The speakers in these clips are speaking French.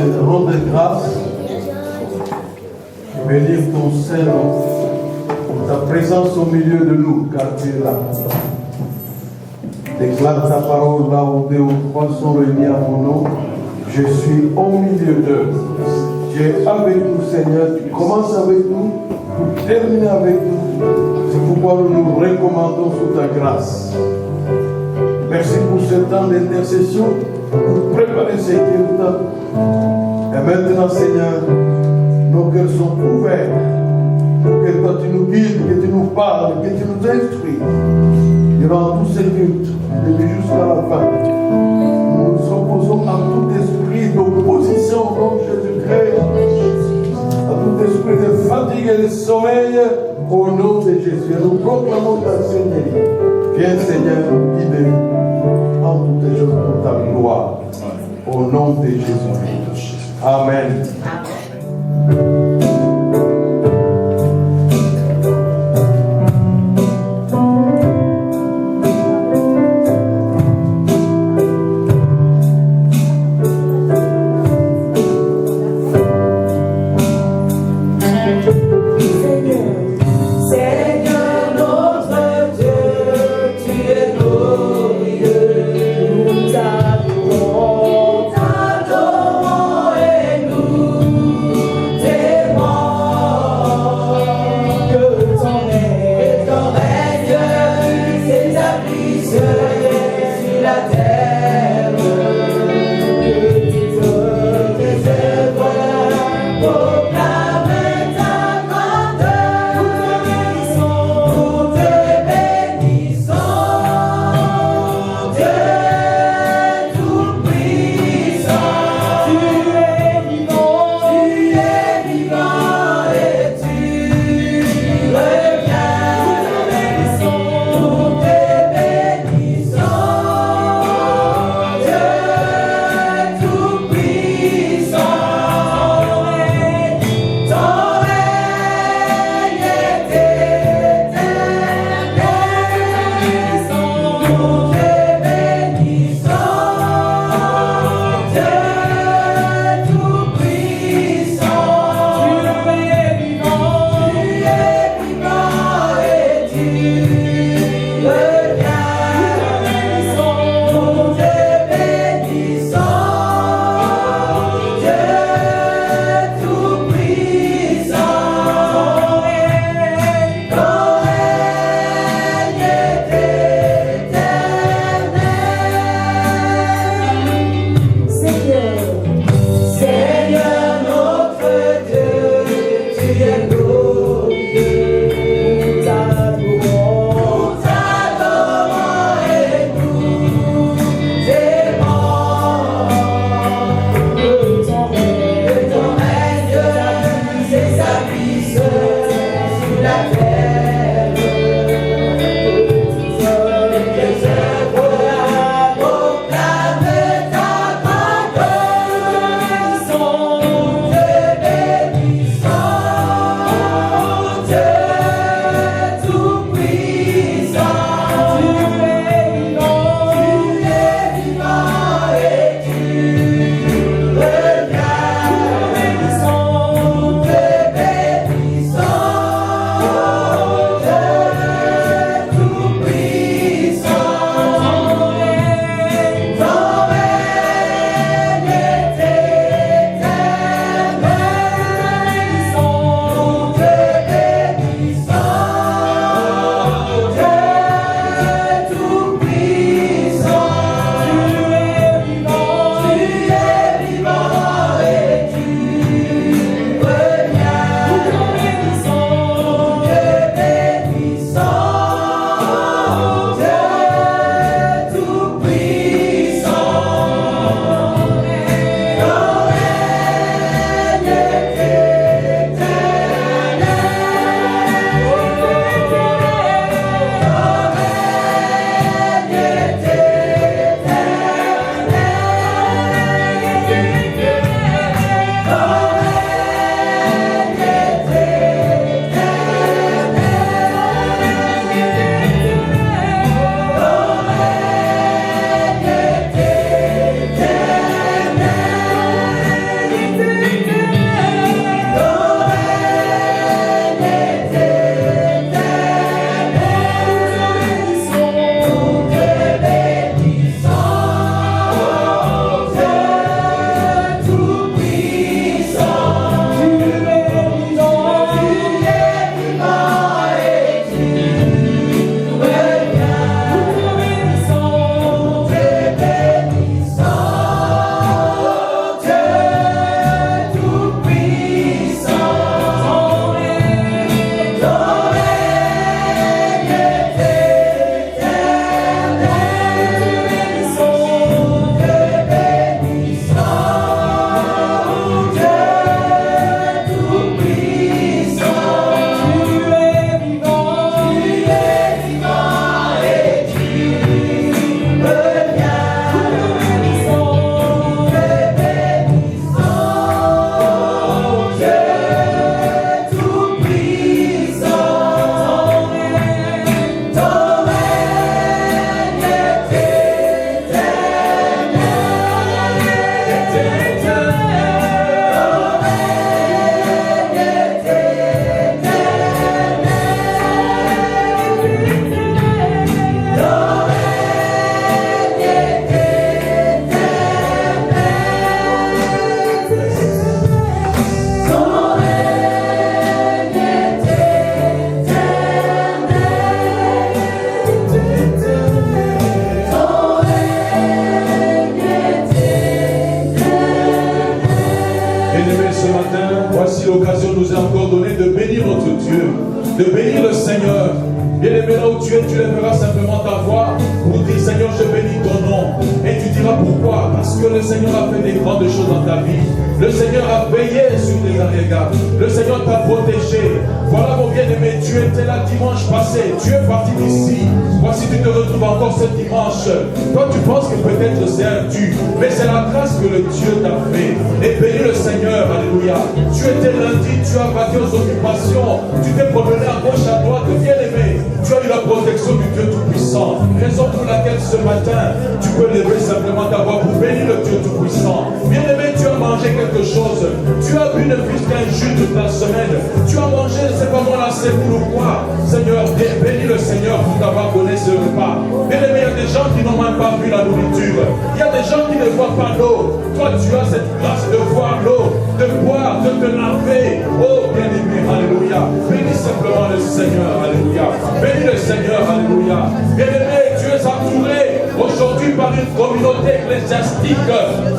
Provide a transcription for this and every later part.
te rendre grâce, bénir ton Saint-Nom, ta présence au milieu de nous, car tu es là. Déclare ta parole là où 2 ou 3 sont réunis à mon nom. Je suis au milieu d'eux. Tu es avec nous, Seigneur. Tu commences avec nous, tu termines avec nous. C'est pourquoi nous nous recommandons sous ta grâce. Merci pour ce temps d'intercession, pour préparer ces cultes. Et maintenant, Seigneur, nos cœurs sont ouverts pour que toi tu nous guides, que tu nous parles, que tu nous instruis. Durant tous ces cultes, depuis jusqu'à la fin, nous nous opposons à tout esprit d'opposition au nom de Jésus-Christ, à tout esprit de fatigue et de sommeil au nom de Jésus. Et nous proclamons ta Seigneurie. Viens, Seigneur, nous guider en toutes les choses pour ta gloire. Au nom de Jésus-Christ. Amen. Nous t'adorons et nous de bénir le Seigneur. Bien-aimé, là où tu es, tu lèveras simplement ta voix pour dire Seigneur, je bénis ton nom. Et tu diras pourquoi? Parce que le Seigneur a fait des grandes choses dans ta vie. Le Seigneur a veillé sur tes arrière-gardes. Le Seigneur t'a protégé. Voilà mon bien-aimé, tu étais là dimanche passé. Tu es parti d'ici. Voici, tu te retrouves encore ce dimanche. Toi, tu penses que peut-être c'est un dû, mais c'est la grâce que le Dieu t'a fait. Et bénis le Seigneur, alléluia. Tu étais lundi, tu as vaqué aux occupations. Tu t'es promené à gauche, à droite, bien-aimé. Tu as eu la protection du Dieu Tout-Puissant. Raison pour laquelle ce matin, tu peux lever simplement ta voix pour bénir le Dieu Tout-Puissant. Bien-aimé, tu as mangé quelque chose. Tu as bu ne plus qu'un jus toute la semaine. Tu as mangé, c'est pas moi la sémoule ou quoi. Seigneur, bénis le Seigneur pour t'avoir donné ce repas. Bien-aimé, il y a des gens qui n'ont même pas vu la nourriture. Il y a des gens qui ne voient pas l'eau. Toi, tu as cette grâce de voir l'eau, de boire, de te laver. Oh, bien-aimé, alléluia. Bénis simplement le Seigneur, alléluia. Bénis le Seigneur, alléluia. Bien-aimé, tu es entouré aujourd'hui par une communauté ecclésiastique.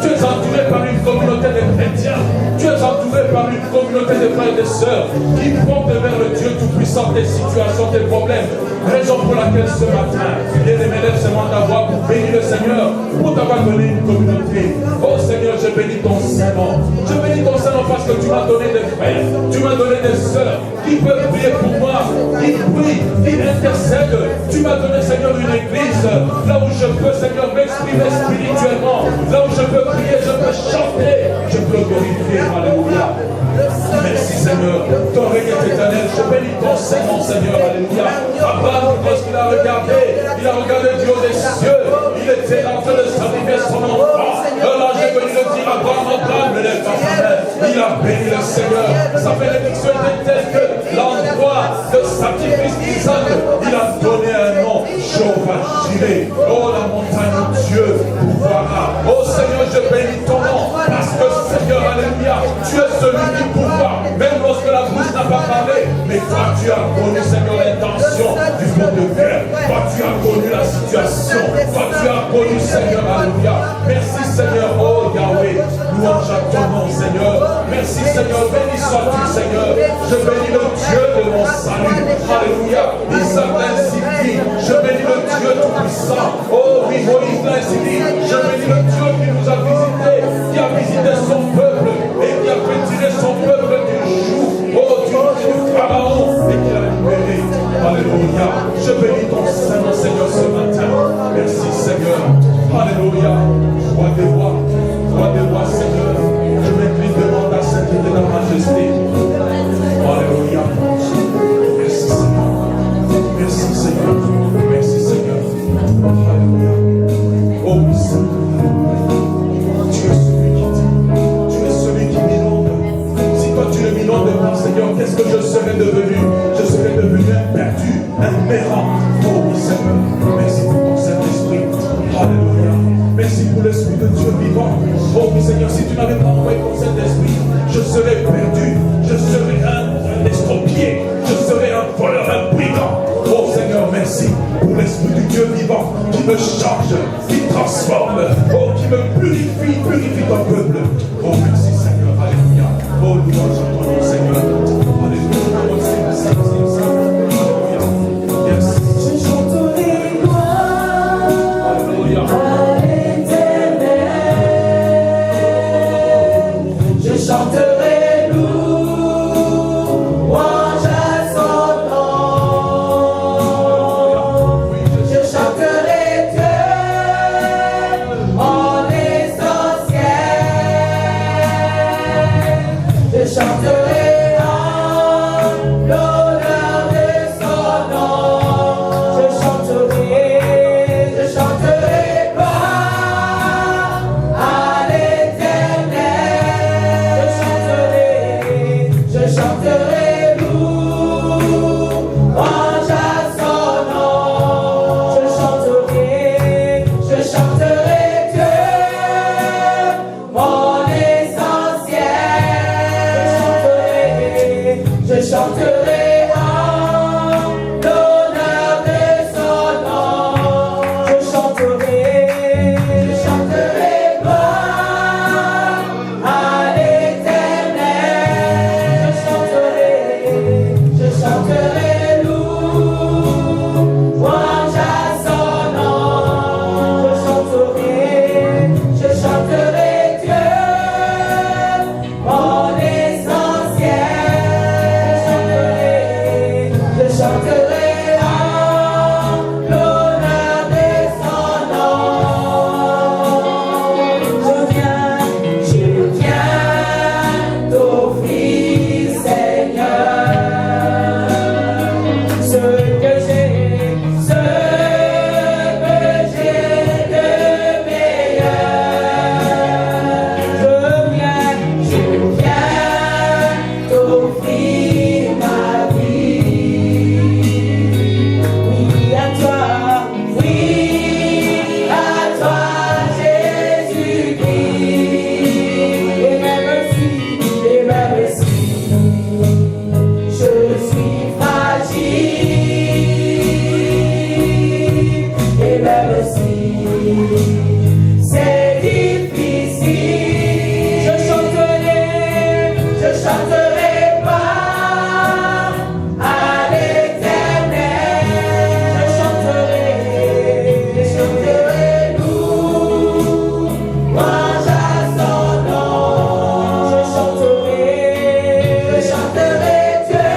Tu es entouré par une communauté de chrétiens. Tu es entouré par une communauté de frères et de sœurs qui pointent vers le Dieu Tout-Puissant tes situations, tes problèmes. Raison pour laquelle ce matin, bien-aimé, lève seulement ta voix pour bénir le Seigneur, pour t'avoir donné une communauté. Oh Seigneur, je bénis ton Saint-Nom. Je bénis ton Saint-Nom parce que tu m'as donné des frères, tu m'as donné des sœurs qui peuvent prier pour moi, qui prient, qui intercèdent. Tu m'as donné, Seigneur, une église là où je peux, Seigneur, m'exprimer spirituellement, là où je peux prier, je peux chanter, je peux glorifier. Alléluia. Merci Seigneur, ton règne est éternel. Je bénis ton Saint-Nom, Seigneur, alléluia. Abraham, lorsqu'il a regardé du haut des cieux, il était en train de sacrifier son enfant. L'ange est venu le dire, Abraham, ne lève pas sa main. Il a béni le Seigneur. Sa bénédiction était telle que l'endroit de sacrifice d'Isaac, il a donné un nom, Jéhovah Jireh. Oh, la montagne où Dieu pourvoira. Oh Seigneur, je bénis ton nom, parce que Seigneur, alléluia, tu es celui qui pourvoit, même lorsque la bouche n'a pas parlé. Mais toi, tu as connu, Seigneur, l'intention du fond de cœur. Toi, tu as connu la situation. Toi, tu as connu, Seigneur, alléluia. Merci, Seigneur, oh Yahweh. Louange à ton nom, Seigneur. Merci, Seigneur. Béni sois-tu, Seigneur. Je bénis le Dieu de mon salut. Alléluia. Isaac l'a ainsi dit. Je bénis le Dieu tout-puissant. Oh oui, Moïse l'a ainsi dit. Je bénis le Dieu qui nous a visité, qui a visité son peuple et qui a fait tirer son peuple du joug, du Pharaon, et qui l'a libéré. Alléluia. Je bénis ton Saint-Nom, Seigneur, ce matin. Merci, Seigneur. Alléluia. Roi des rois, Seigneur. Je m'incline devant ta sainteté et ta majesté. Alléluia. Merci, Seigneur. Merci, Seigneur. Merci, Seigneur. Alléluia. Oh, oui, Seigneur. Tu es celui qui dit. Tu es celui qui m'inonde. Si toi tu ne m'inondes pas, Seigneur, qu'est-ce que je serais devenu? Je serais devenu un perdu, un errant. Oh, oui, Seigneur. Merci pour ton Saint-Esprit. Alléluia. Merci pour l'Esprit de Dieu vivant. Oh oui Seigneur, si tu n'avais pas envoyé ton Saint-Esprit, je serais perdu, je serais un estropié, je serais un voleur, un brigand. Oh Seigneur, merci pour l'Esprit du Dieu vivant qui me change, qui transforme, oh qui me purifie ton peuple. Oh merci Seigneur, alléluia. Oh louange à ton nom Seigneur. Alléluia. Oh Seigneur, alléluia. Yes. Je chanterai gloire. Alléluia. Je chanterai louange à son nom. Je chanterai Dieu en essentiel. Je chanterai seul aussi. C'est difficile. Je chanterai pas à l'Éternel. Je chanterai louange à son nom. Je chanterai Dieu,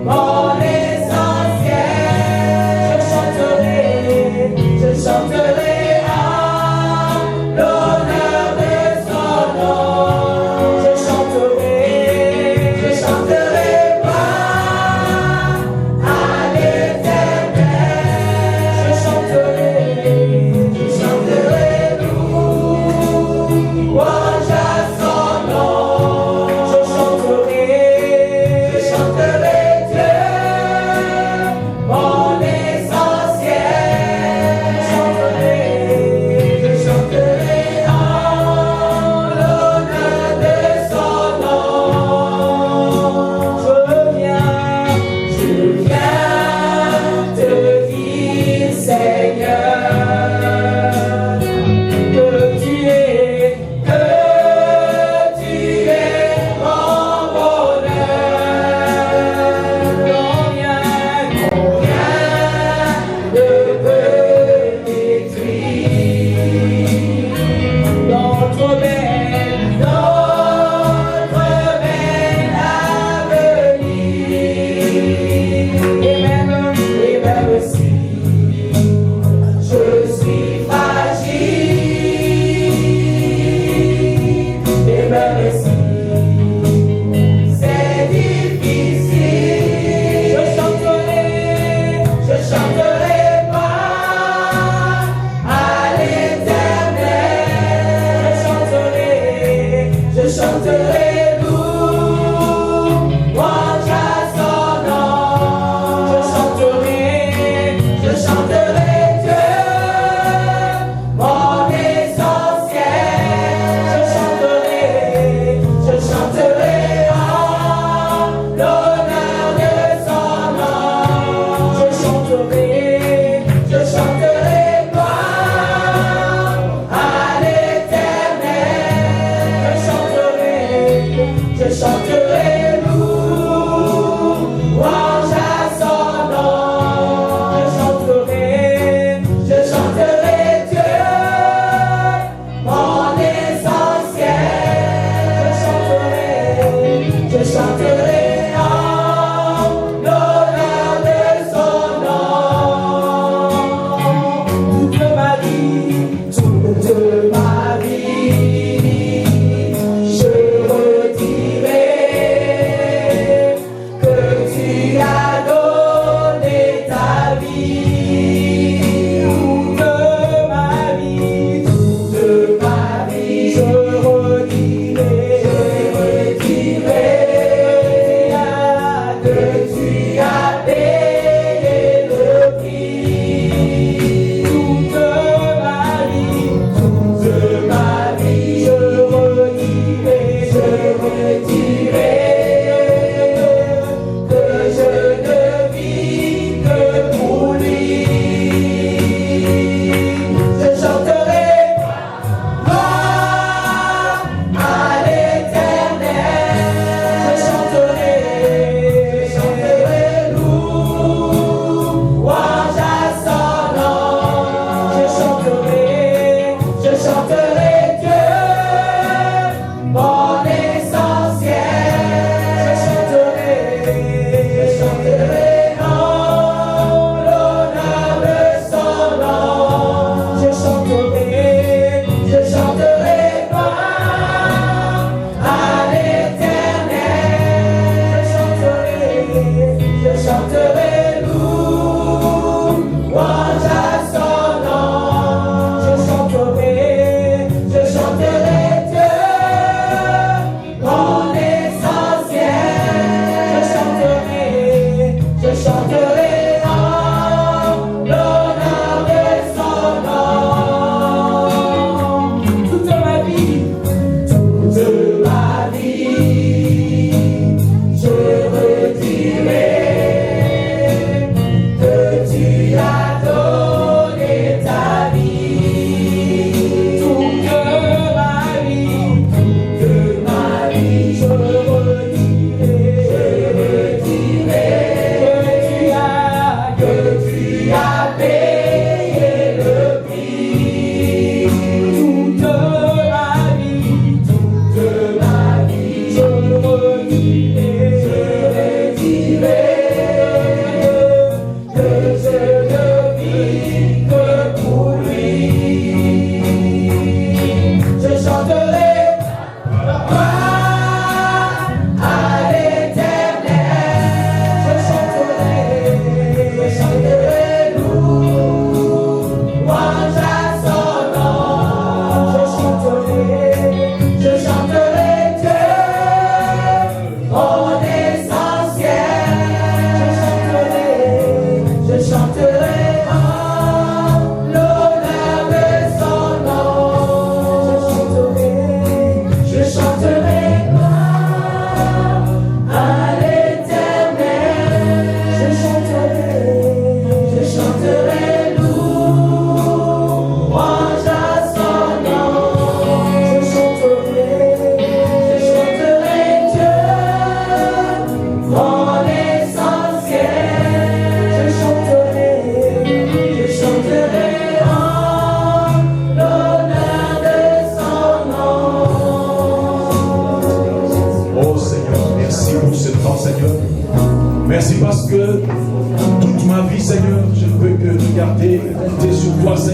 mon essentiel. Je chanterai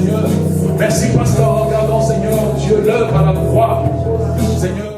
Seigneur. Merci parce qu'en regardant, Seigneur, Dieu l'œuvre à la croix. Seigneur.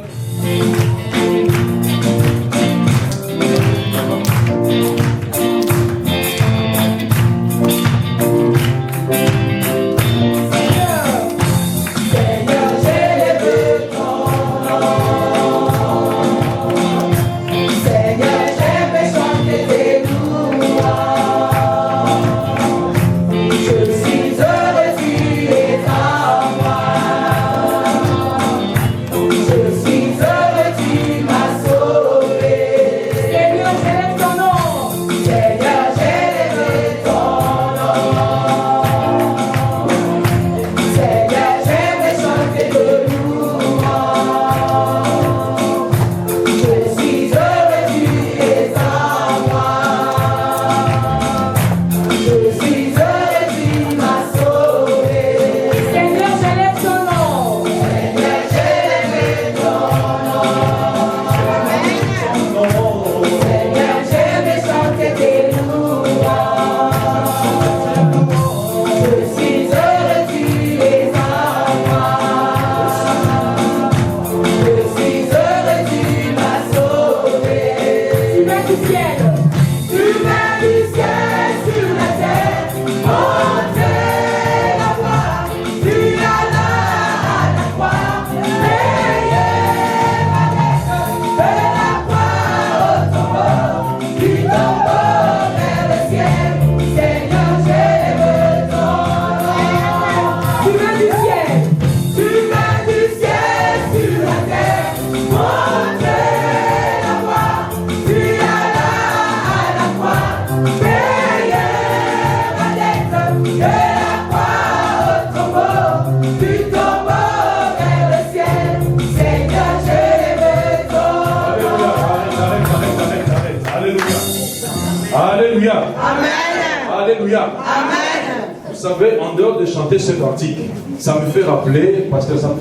Alléluia. Amen. Vous savez, en dehors de chanter ce cantique, ça me fait rappeler, parce que ça me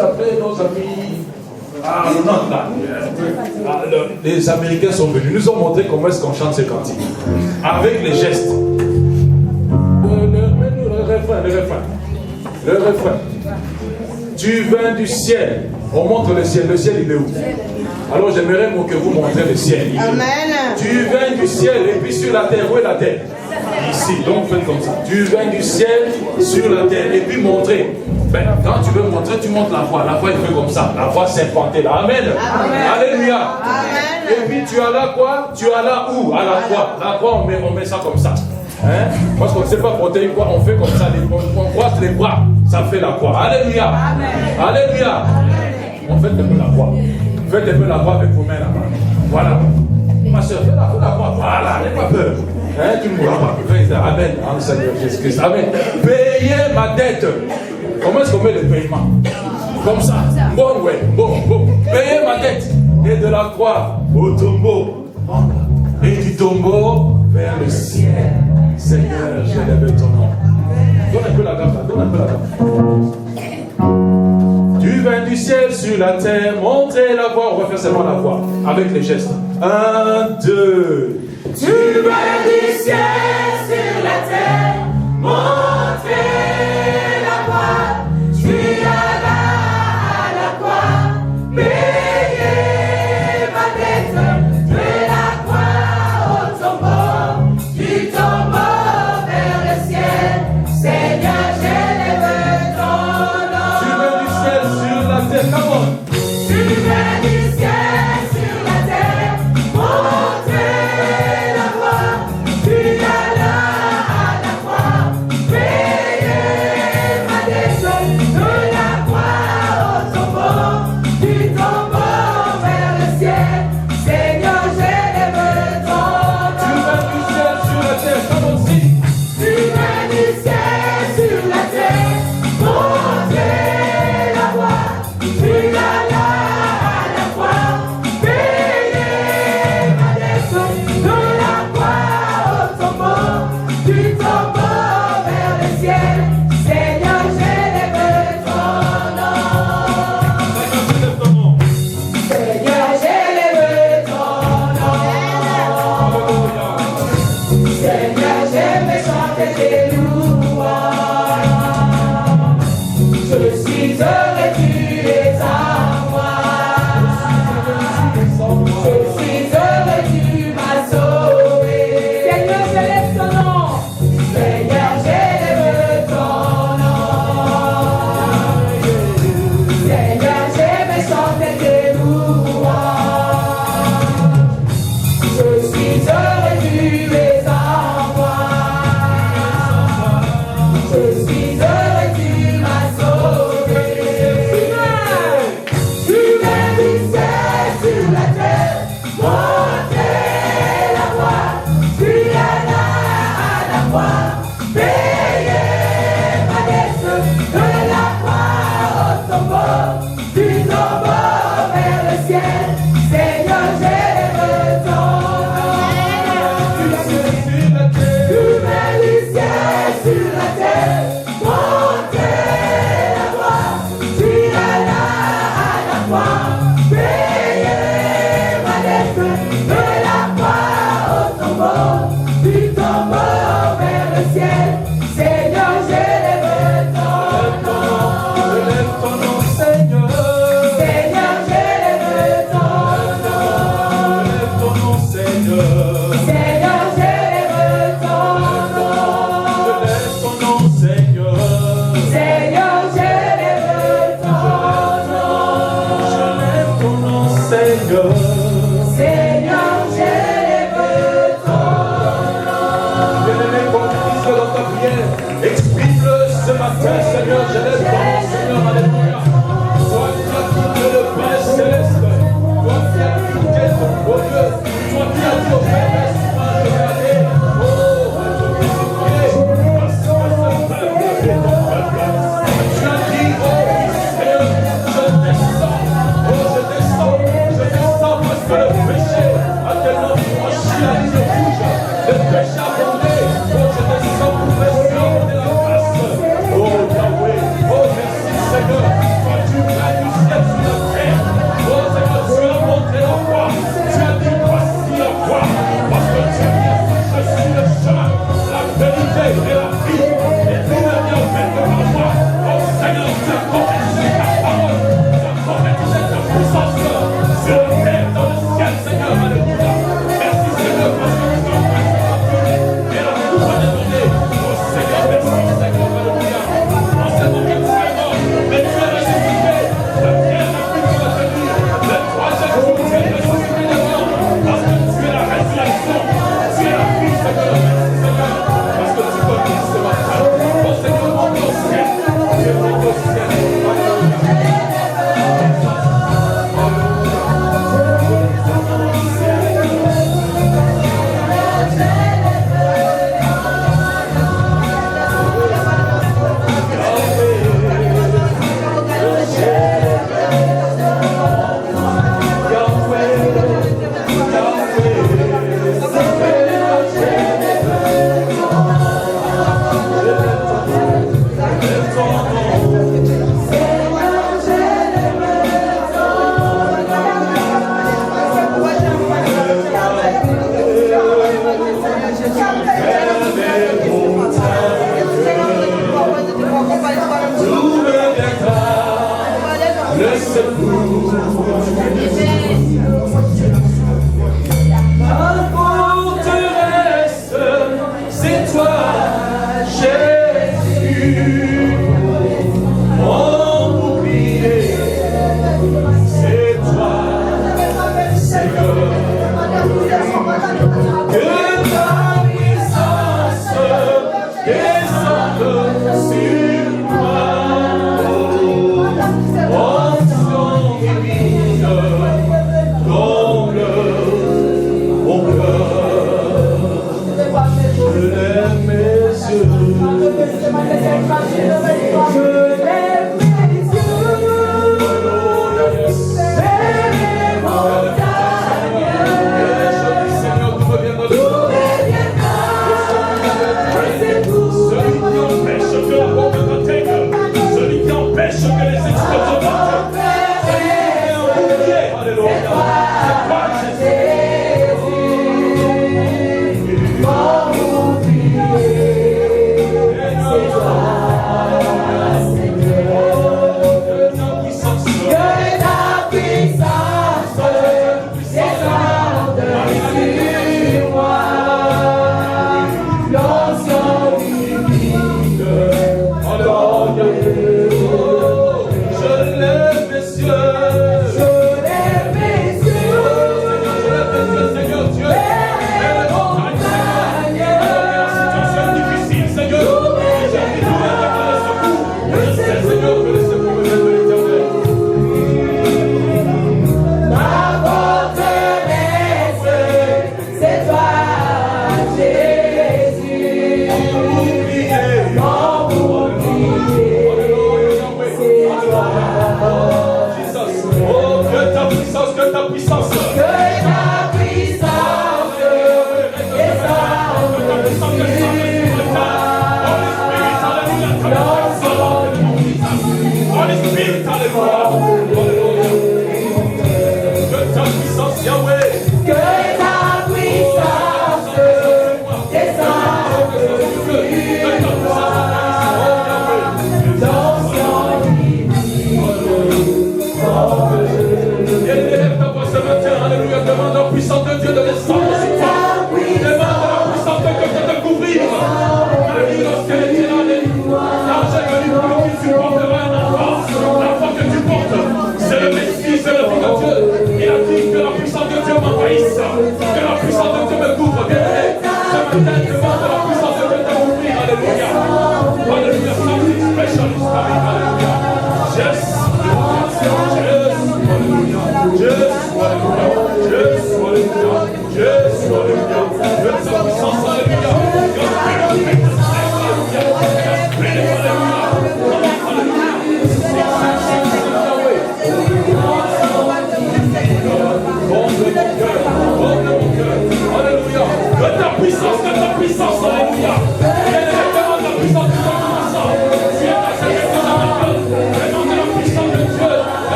rappeler nos amis. Les Américains sont venus, nous ont montré comment est-ce qu'on chante ce cantique. Avec les gestes. Le refrain. Tu viens du ciel. On montre le ciel. Le ciel, il est où? Alors j'aimerais que vous montrez le ciel. Amen. Tu viens du ciel et puis sur la terre. Où est la terre? Ici. Donc faites comme ça. Tu viens du ciel sur la terre et puis montrer. Ben, quand tu veux montrer, tu montres la voix. La voix, il fait comme ça. La voix serpentée là. Amen. Amen. Alléluia. Amen. Et puis tu as là quoi? Tu as là où? À la croix. La croix, on met ça comme ça. Hein? Parce qu'on ne sait pas porter une croix, on fait comme ça. On croise les bras. Ça fait la croix. Alléluia. Amen. Alléluia. Amen. On fait un peu la croix. Faites un peu la croix avec vos mains là-bas. Voilà. Ma soeur, fais la croix. Voilà, n'aie pas peur. Hein, tu ne mourras pas. Amen. En Seigneur Jésus-Christ. Amen. Payez ma dette. Comment est-ce qu'on met le paiement? Comme ça. Bon, ouais. Bon. Payez ma dette. Et de la croix au tombeau. Et du tombeau vers le ciel. Seigneur, j'élève ton nom. Donne un peu la gamme là. Donne un peu la gamme. Tu viens du ciel sur la terre, montrez la voix. On va faire seulement la voix avec les gestes. 1, 2. Tu viens du ciel sur la terre, montrez la voix. Tu as là à la croix, payez ma dette. De la croix au tombeau, du tombeau vers le ciel. Seigneur, j'élève ton nom. Tu viens du ciel sur la terre, come on. Tu viens du ciel sur la terre, montrez la voix. Tu as là Oh,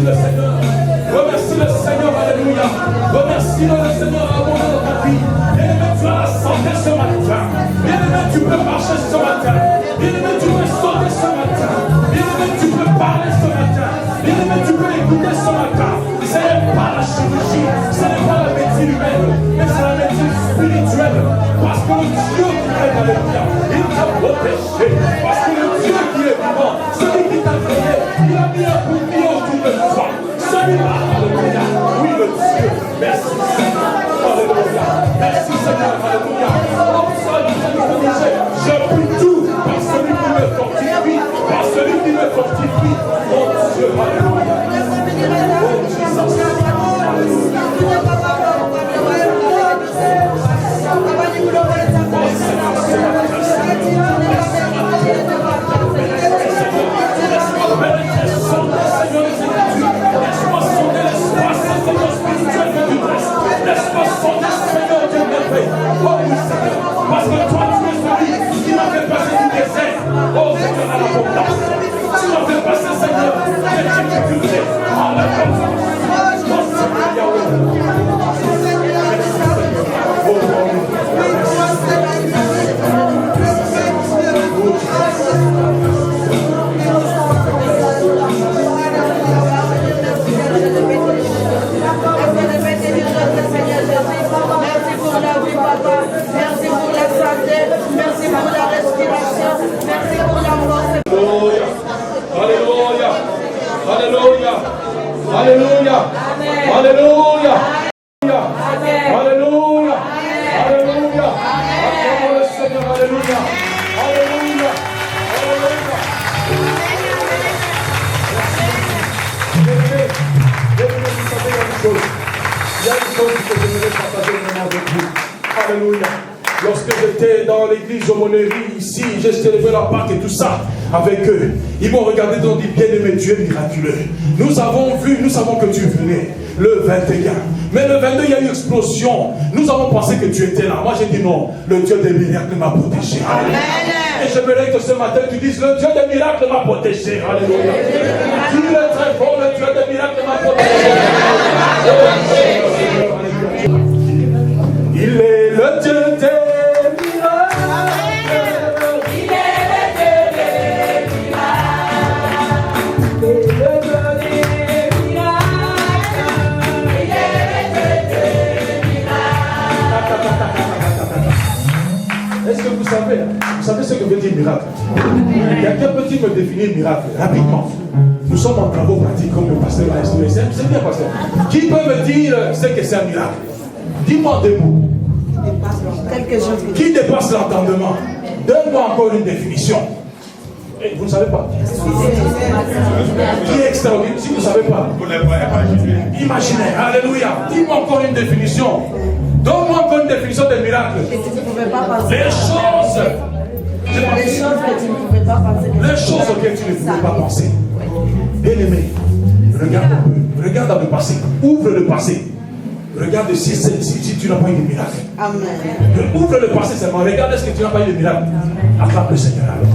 le Seigneur. Remercie le Seigneur, alléluia. Remercie le Seigneur à mon dans ta vie. Bien-aimé, tu as la santé ce matin. Bien-aimé, tu peux marcher ce matin. Bien-aimé, tu peux sauter ce matin. Bien-aimé, tu peux parler ce matin. Bien-aimé, tu peux écouter ce matin. Ce n'est pas la chirurgie, ce n'est pas la médecine humaine, mais c'est la médecine spirituelle. Parce que le Dieu qui est alléluia, il t'a protégé. Parce que le Dieu qui est vivant, celui qui t'a créé, il a mis un bouclier autour de toi. Celui-là, alléluia. Oui, le Dieu. Merci Seigneur. Alléluia. Merci Seigneur. Alléluia. Je prie tout par celui qui me fortifie, par celui qui me fortifie. Mon Dieu, alléluia. Oh Jesus. Parce que toi, tu es celui qui m'a fait passer du désert. Oh Seigneur, à l'abondance. Tu m'as fait passer, Seigneur, des difficultés en l'abondance. Oh Seigneur, Yahweh. Merci pour la vie, papa. Merci pour la santé. Merci pour la respiration. Merci pour la force. Alléluia. Alléluia. Alléluia. Alléluia. Alléluia. Alléluia. Alléluia. Acclamons le Seigneur. Alléluia. Alléluia. Alléluia. Il y a une chose que j'aimerais partager maintenant avec vous. Alléluia. Lorsque j'étais dans l'église Aumônerie ici, j'ai célébré la Pâque et tout ça avec eux. Ils m'ont regardé et ont dit, bien-aimé, Dieu est miraculeux. Nous avons vu, nous savons que tu venais le 21. Mais le 22, il y a eu une explosion. Nous avons pensé que tu étais là. Moi, j'ai dit non. Le Dieu des miracles m'a protégé. Alléluia. Et j'aimerais que ce matin, tu dises, le Dieu des miracles m'a protégé. Alléluia. Tu es très fort, le Dieu des miracles m'a protégé. Il est le Dieu des Est-ce que vous savez ce que veut dire miracle? Quelqu'un peut-il me définir miracle rapidement? Nous sommes en travaux pratiques comme le pasteur l'a expliqué. C'est bien, pasteur. Qui peut me dire ce que c'est un miracle? Dis-moi deux mots. Qui dépasse l'entendement? Donne-moi encore une définition. Et vous ne savez pas. Qui est extraordinaire? Si vous ne savez pas. Imaginaire. Alléluia. Dis-moi encore une définition. Donne-moi encore une définition de miracle. Les choses. Les choses auxquelles tu ne pouvais pas penser. Bien-aimé, regarde dans le passé. Ouvre le passé. Regarde si tu n'as pas eu de miracle. Amen. Ouvre le passé seulement. Regarde ce que tu n'as pas eu de miracle. Acclame le Seigneur alors.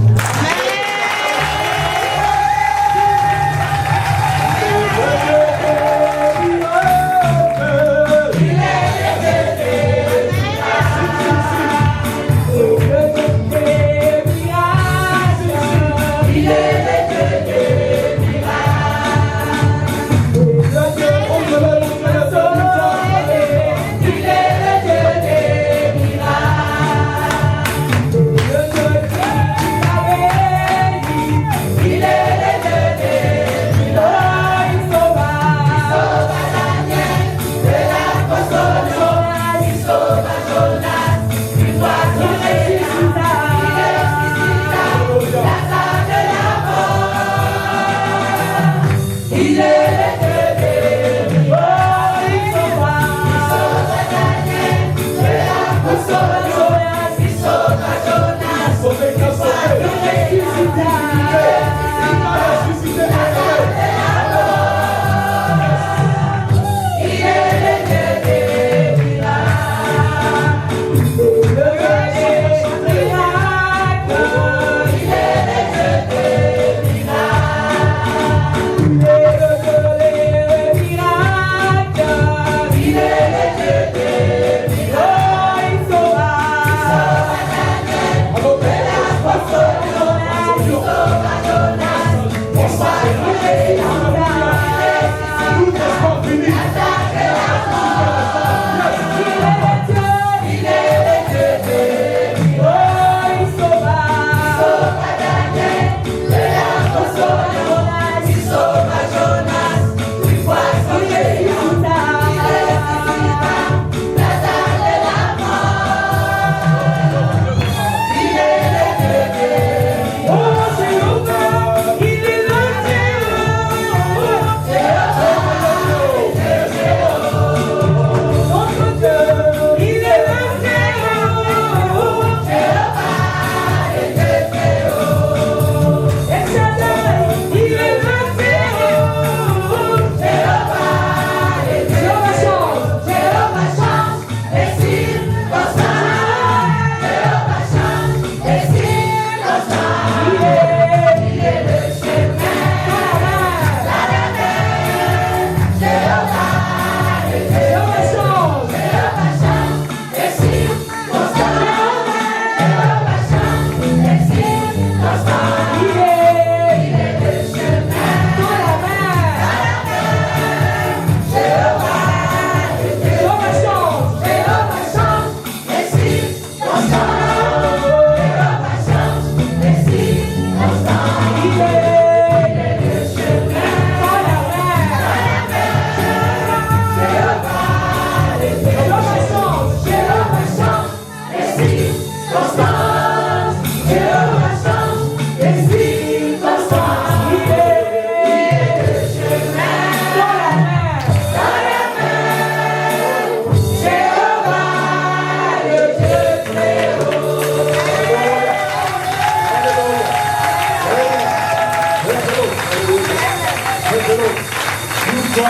Tourne-toi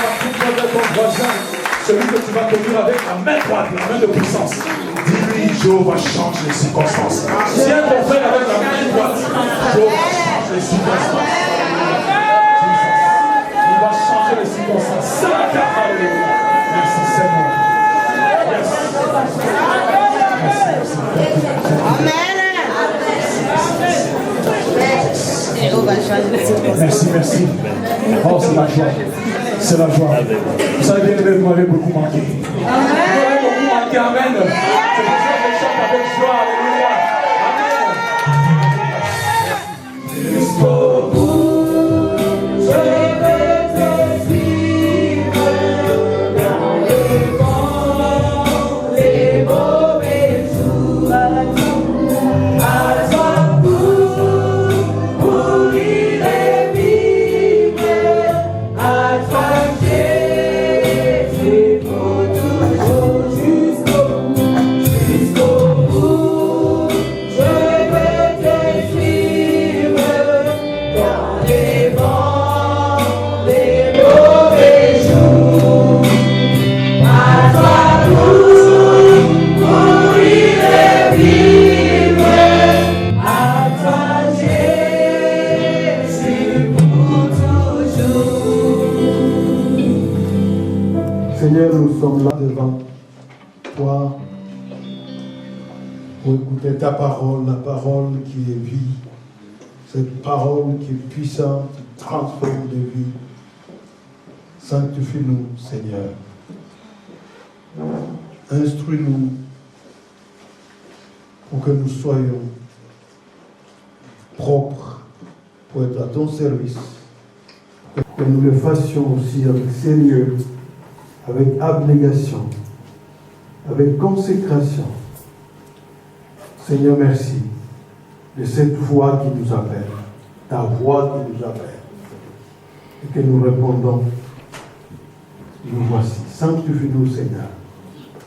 vers ton voisin, celui que tu vas conduire avec la main droite, la main de puissance. Dis-lui, Jéhovah change les circonstances. Tiens ton frère avec la main droite. Jéhovah change les circonstances. Il va changer les circonstances. Merci Seigneur. Merci, merci. Oh, c'est la joie. C'est la joie. Vous savez bien, vous m'avez beaucoup manqué. Vous m'avez beaucoup manqué, amen. C'est pour ça que je chante avec joie. Alléluia. Amen. Jusqu'au bout, je vais te suivre dans les bons, les mauvais jours. À toi pour vivre et vivre. À toi Jésus pour toujours jusqu'au bout. Je vais te suivre dans les bons, les mauvais jours. À toi pour vivre et vivre. À toi Jésus pour toujours. Seigneur, nous sommes là devant toi pour écouter ta parole, la parole qui est vie, cette parole qui est puissante, qui transforme de vie. Sanctifie-nous, Seigneur. Instruis-nous pour que nous soyons propres pour être à ton service. Que nous le fassions aussi avec sérieux, avec abnégation, avec consécration. Seigneur, merci de cette voix qui nous appelle, ta voix qui nous appelle, et que nous répondons. Nous voici. Sanctifie-nous, Seigneur.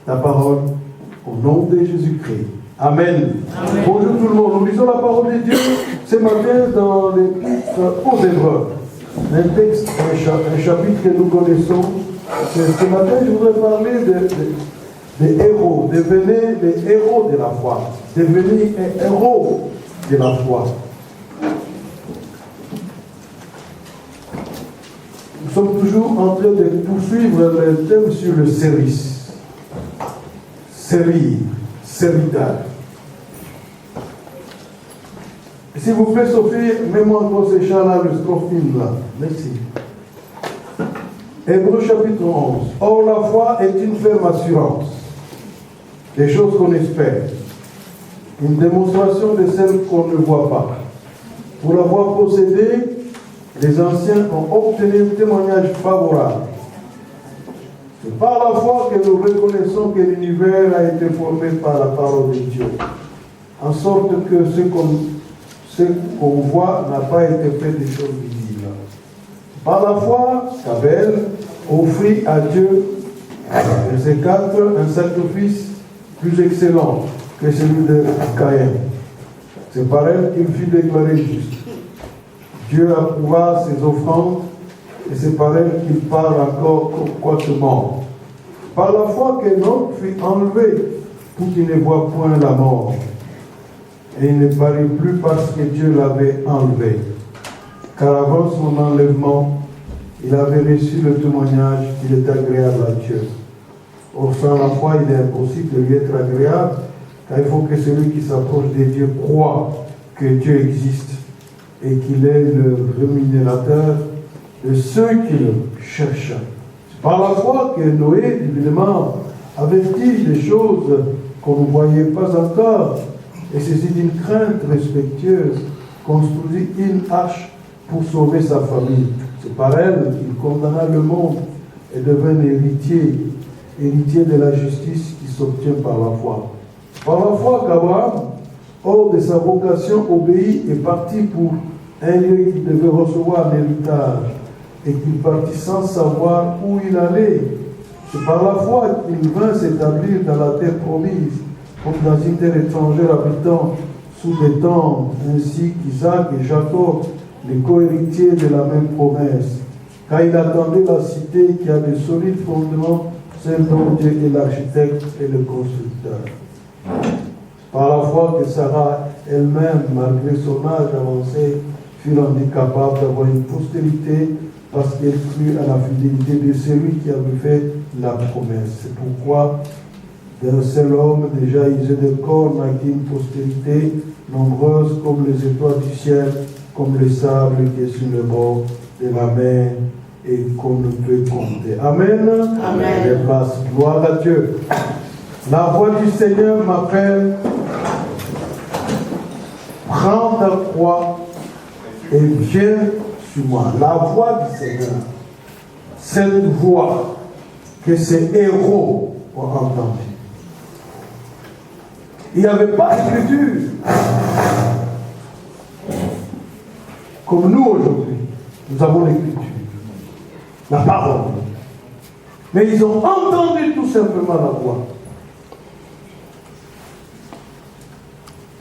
Ta parole, au nom de Jésus-Christ. Amen. Amen. Bonjour tout le monde. Nous lisons la parole de Dieu ce matin dans l'Épître aux Hébreux. Un texte, un chapitre que nous connaissons. Ce matin, je voudrais parler des héros. Devenez les héros de la foi. Devenez un héros de la foi. Nous sommes toujours en train de poursuivre le thème sur le service. Servir, serviteur. S'il vous plaît, Sophie, mets-moi encore ces chants-là, le strophe-hymne là. Merci. Hébreux chapitre 11. Or, la foi est une ferme assurance des choses qu'on espère, une démonstration de celles qu'on ne voit pas. Pour l'avoir possédée, les anciens ont obtenu un témoignage favorable. C'est par la foi que nous reconnaissons que l'univers a été formé par la parole de Dieu, en sorte que ce qu'on voit n'a pas été fait des choses visibles. Par la foi, Abel offrit à Dieu, verset 4, un sacrifice plus excellent que celui de Caïn. C'est par elle qu'il fut déclaré juste. Dieu approuva ses offrandes et c'est par elle qu'il parle encore conquêtement. Par la foi qu'Enoch fut enlevé pour qu'il ne voie point la mort. Et il ne parut plus parce que Dieu l'avait enlevé. Car avant son enlèvement, il avait reçu le témoignage qu'il est agréable à Dieu. Or, sans la foi, il est impossible de lui être agréable, car il faut que celui qui s'approche de Dieu croit que Dieu existe et qu'il est le rémunérateur de ceux qui le cherchent. C'est par la foi que Noé, évidemment, avait dit des choses qu'on ne voyait pas encore, et saisi d'une crainte respectueuse, construisit une arche pour sauver sa famille. C'est par elle qu'il condamna le monde et devint héritier de la justice qui s'obtient par la foi. Par la foi qu'Abraham, hors de sa vocation, obéit et partit pour un lieu qu'il devait recevoir en héritage, et qu'il partit sans savoir où il allait. C'est par la foi qu'il vint s'établir dans la terre promise, comme dans une terre étrangère habitant sous des tentes, ainsi qu'Isaac et Jacob, les co-héritiers de la même promesse. car il attendait la cité qui a de solides fondements, celle dont Dieu est l'architecte et le constructeur. Par la foi que Sarah elle-même, malgré son âge avancé, fut rendue capable d'avoir une postérité parce qu'elle crut à la fidélité de celui qui avait fait la promesse. C'est pourquoi d'un seul homme déjà isé de corps naquit une postérité nombreuse comme les étoiles du ciel, comme le sable qui est sur le bord de la mer et qu'on ne peut compter. Amen. Amen. Les places. Gloire à Dieu. La voix du Seigneur m'appelle. Prends ta croix et viens sur moi. La voix du Seigneur. Cette voix que ces héros ont entendue. Il n'y avait pas d'écriture comme nous aujourd'hui. Nous avons l'écriture, la parole. Mais ils ont entendu tout simplement la voix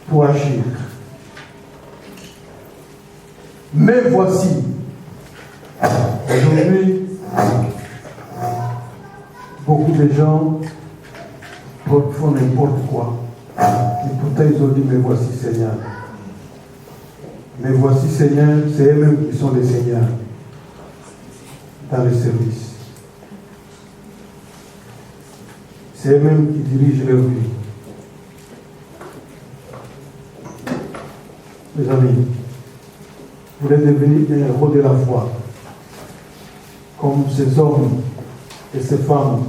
pour agir. Mais voici, aujourd'hui, beaucoup de gens font n'importe quoi. Et pourtant ils ont dit, mais voici Seigneur. Mais voici Seigneur, c'est eux-mêmes qui sont les seigneurs dans les services. C'est eux-mêmes qui dirigent leur vie. Mes amis, vous êtes devenus un héros de la foi, comme ces hommes et ces femmes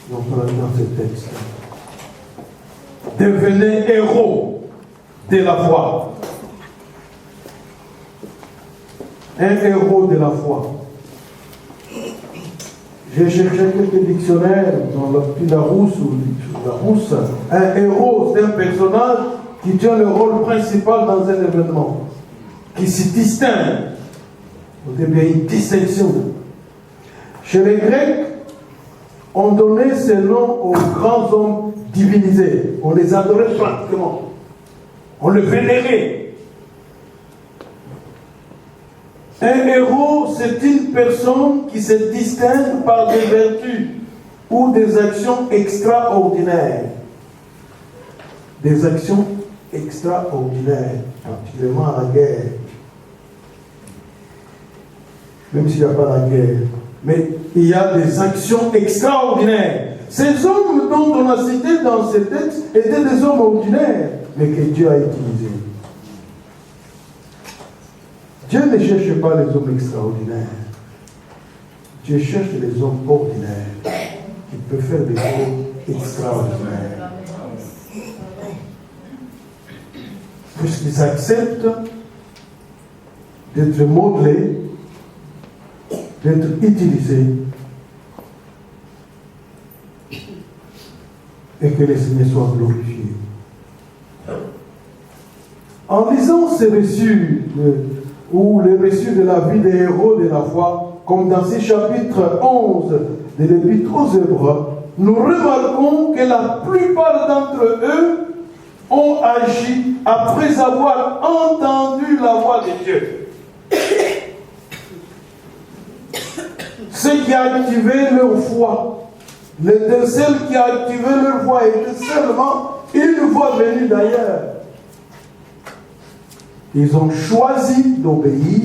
dont on a vu dans ce texte. Devenez héros de la foi. Un héros de la foi. J'ai cherché quelques dictionnaires dans la Larousse ou la Rousse. Un héros, c'est un personnage qui tient le rôle principal dans un événement, qui se distingue. Vous avez bien une distinction. Chez les Grecs, on donnait ce nom aux grands hommes divinisés. On les adorait pratiquement. On les vénérait. Un héros, c'est une personne qui se distingue par des vertus ou des actions extraordinaires. Des actions extraordinaires, particulièrement à la guerre. Même s'il n'y a pas la guerre. Mais il y a des actions extraordinaires. Ces hommes dont on a cité dans ce texte étaient des hommes ordinaires, mais que Dieu a utilisés. Dieu ne cherche pas les hommes extraordinaires. Dieu cherche les hommes ordinaires qui peuvent faire des choses extraordinaires. Puisqu'ils acceptent d'être modelés, d'être utilisés, et que les Seigneurs soient glorifiés. En lisant ces récits, ou les récits de la vie des héros de la foi, comme dans ce chapitre 11 de l'Épître aux Hébreux, nous remarquons que la plupart d'entre eux ont agi après avoir entendu la voix de Dieu. Ce qui a activé leur foi, l'étincelle qui a activé leur foi était seulement une voix venue d'ailleurs. Ils ont choisi d'obéir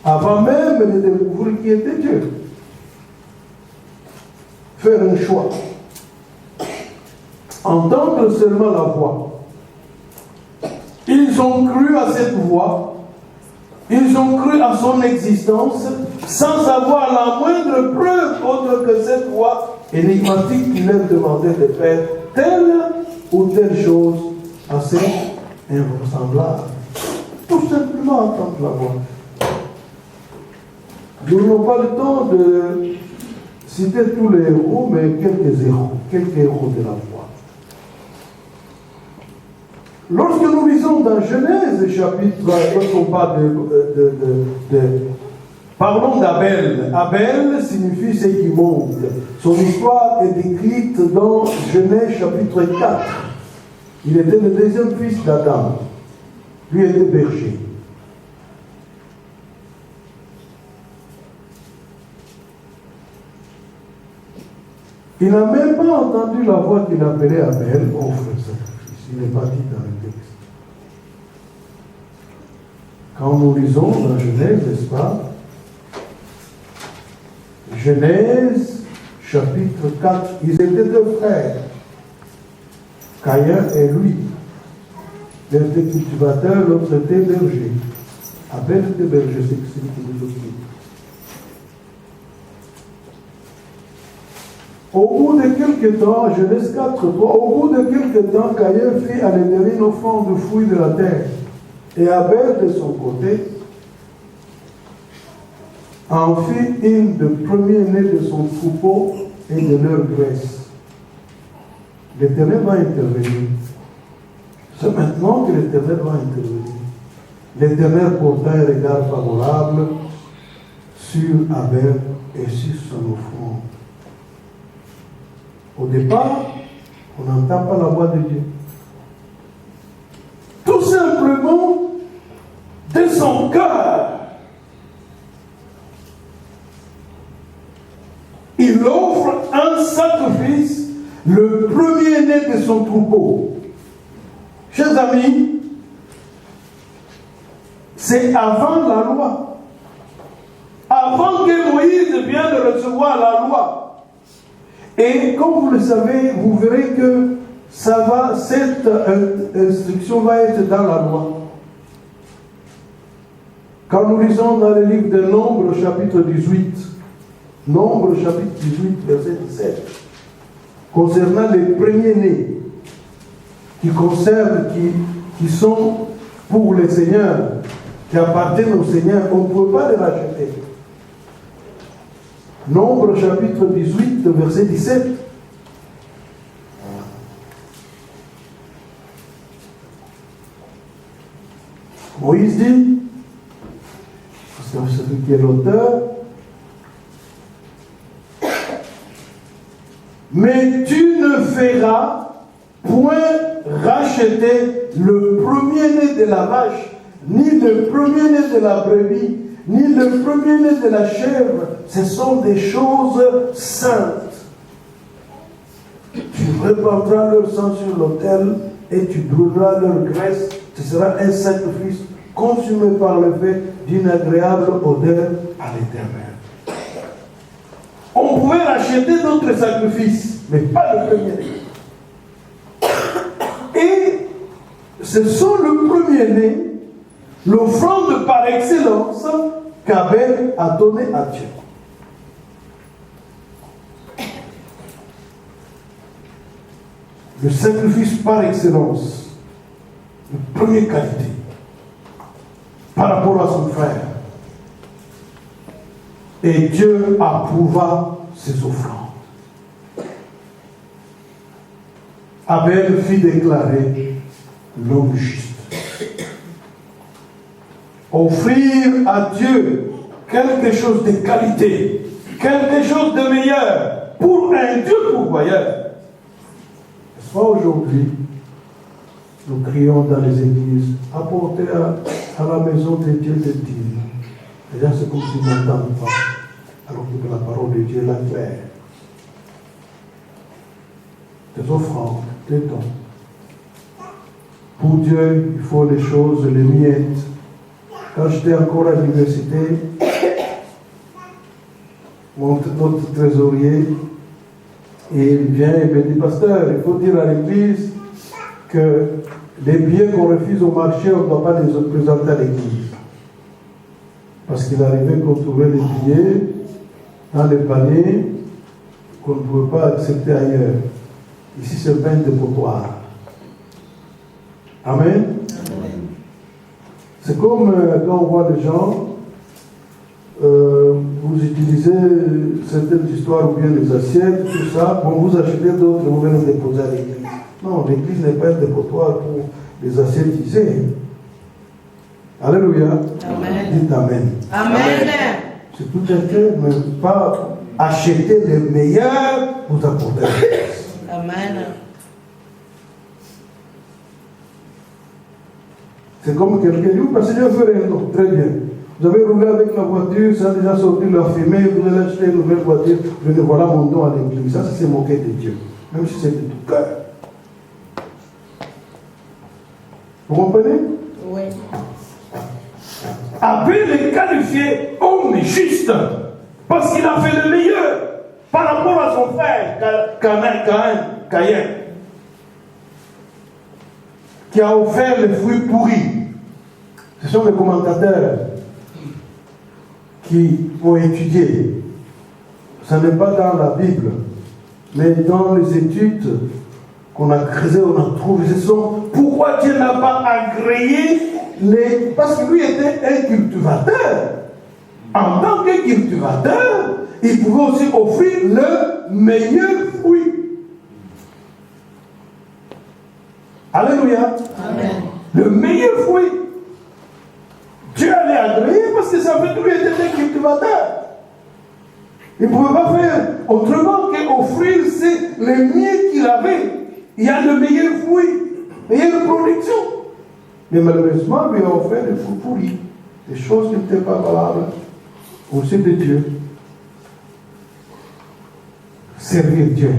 avant même de découvrir qui était Dieu. Faire un choix. Entendre seulement la voix. Ils ont cru à cette voix. Ils ont cru à son existence sans avoir la moindre preuve autre que cette voix énigmatique qui leur demandait de faire telle ou telle chose assez invraisemblable. Tout simplement entendre la voix. Nous n'avons pas le temps de citer tous les héros, mais quelques héros de la foi. Lorsque nous lisons dans Genèse, chapitre, lorsqu'on parle parlons d'Abel. Abel signifie ce qui monte. Son histoire est décrite dans Genèse, chapitre 4. Il était le deuxième fils d'Adam. Lui était berger. Il n'a même pas entendu la voix qu'il appelait Abel, offre le sacrifice. Il n'est pas dit dans le texte. Quand nous lisons dans Genèse, n'est-ce pas? Genèse, chapitre 4, ils étaient deux frères, Caïn et lui. L'un était cultivateur, l'autre était berger. Abel était berger, c'est celui qui nous occupe. Au bout de quelques temps, Genèse 4, 3, au bout de quelques temps, Caïn fit à l'Éternel une offrande de fruits de la terre. Et Abel, de son côté, en fit une de premier-né de son troupeau et de leur graisse. L'Éternel va intervenir. C'est maintenant que l'Éternel va intervenir. L'Éternel porta un regard favorable sur Abel et sur son offrande. Au départ, on n'entend pas la voix de Dieu. Tout simplement, de son cœur, il offre un sacrifice, le premier-né de son troupeau. Chers amis, c'est avant la loi. Avant que Moïse vienne de recevoir la loi. Et comme vous le savez, vous verrez que cette instruction va être dans la loi. Quand nous lisons dans le livre de Nombre, chapitre 18, Nombre, chapitre 18, verset 17, concernant les premiers-nés, qui sont pour les seigneurs, qui appartiennent au Seigneur, on ne peut pas les racheter. Nombre, chapitre 18, verset 17. Moïse dit, c'est celui qui est l'auteur, mais tu ne feras point racheter le premier-né de la vache, ni le premier-né de la brebis, ni le premier-né de la chèvre. Ce sont des choses saintes. Tu répandras leur sang sur l'autel et tu brûleras leur graisse. Ce sera un sacrifice consumé par le feu d'une agréable odeur à l'Éternel. On pouvait racheter d'autres sacrifices, mais pas le premier-né. Et ce sont le premier-né, l'offrande par excellence qu'Abel a donnée à Dieu. Le sacrifice par excellence, de première qualité, par rapport à son frère. Et Dieu approuva ses offrandes. Abel fit déclarer l'homme juste. Offrir à Dieu quelque chose de qualité, quelque chose de meilleur, pour un Dieu pourvoyeur. N'est-ce pas aujourd'hui, nous crions dans les églises, apportez à la maison de Dieu des dîmes. Les gens, c'est comme s'ils n'entendent pas, alors que la parole de Dieu est la claire. Des offrandes, des dons. Pour Dieu, il faut les choses, les miettes. Quand j'étais encore à l'université, notre trésorier, il vient et me dit, pasteur, il faut dire à l'église que les billets qu'on refuse au marché, on ne doit pas les présenter à l'église. Parce qu'il arrivait qu'on trouvait les billets dans les paniers qu'on ne pouvait pas accepter ailleurs. Ici, c'est plein de potoirs. Amen. C'est comme quand on voit les gens, vous utilisez certaines histoires ou bien les assiettes, tout ça, bon, vous achetez d'autres, vous venez les déposer à l'église. Non, l'église n'est pas un dépotoir pour les assiettes usées. Alléluia. Amen. Dites Amen. Amen. C'est tout un cœur, mais pas acheter les meilleurs pour apporter à l'église. Amen. C'est comme quelqu'un dit, parce que Seigneur ferait un don. Très bien. Vous avez roulé avec la voiture, ça a déjà sorti la fumée, vous allez acheter une nouvelle voiture, vous dites voilà mon don à l'église. Ça, c'est moquer de Dieu. Même si c'est de tout cœur. Vous comprenez? Oui. Abel est qualifié homme juste parce qu'il a fait le meilleur par rapport à son frère Caïn, qui a offert les fruits pourris. Ce sont les commentateurs qui ont étudié. Ça n'est pas dans la Bible, mais dans les études qu'on a creusées, on a trouvé. Ce sont pourquoi Dieu n'a pas agréé les. Parce que lui était un cultivateur. En tant que cultivateur, il pouvait aussi offrir le meilleur fruit. Alléluia. Amen. Le meilleur fruit. Dieu allait agréer parce que ça fait que lui était un cultivateur. Il ne pouvait pas faire autrement qu'offrir les mieux qu'il avait. Il y a le meilleur fruit, meilleure production. Mais malheureusement, lui a offert des fruits pourris, des choses qui n'étaient pas valables au sein de Dieu. Servir Dieu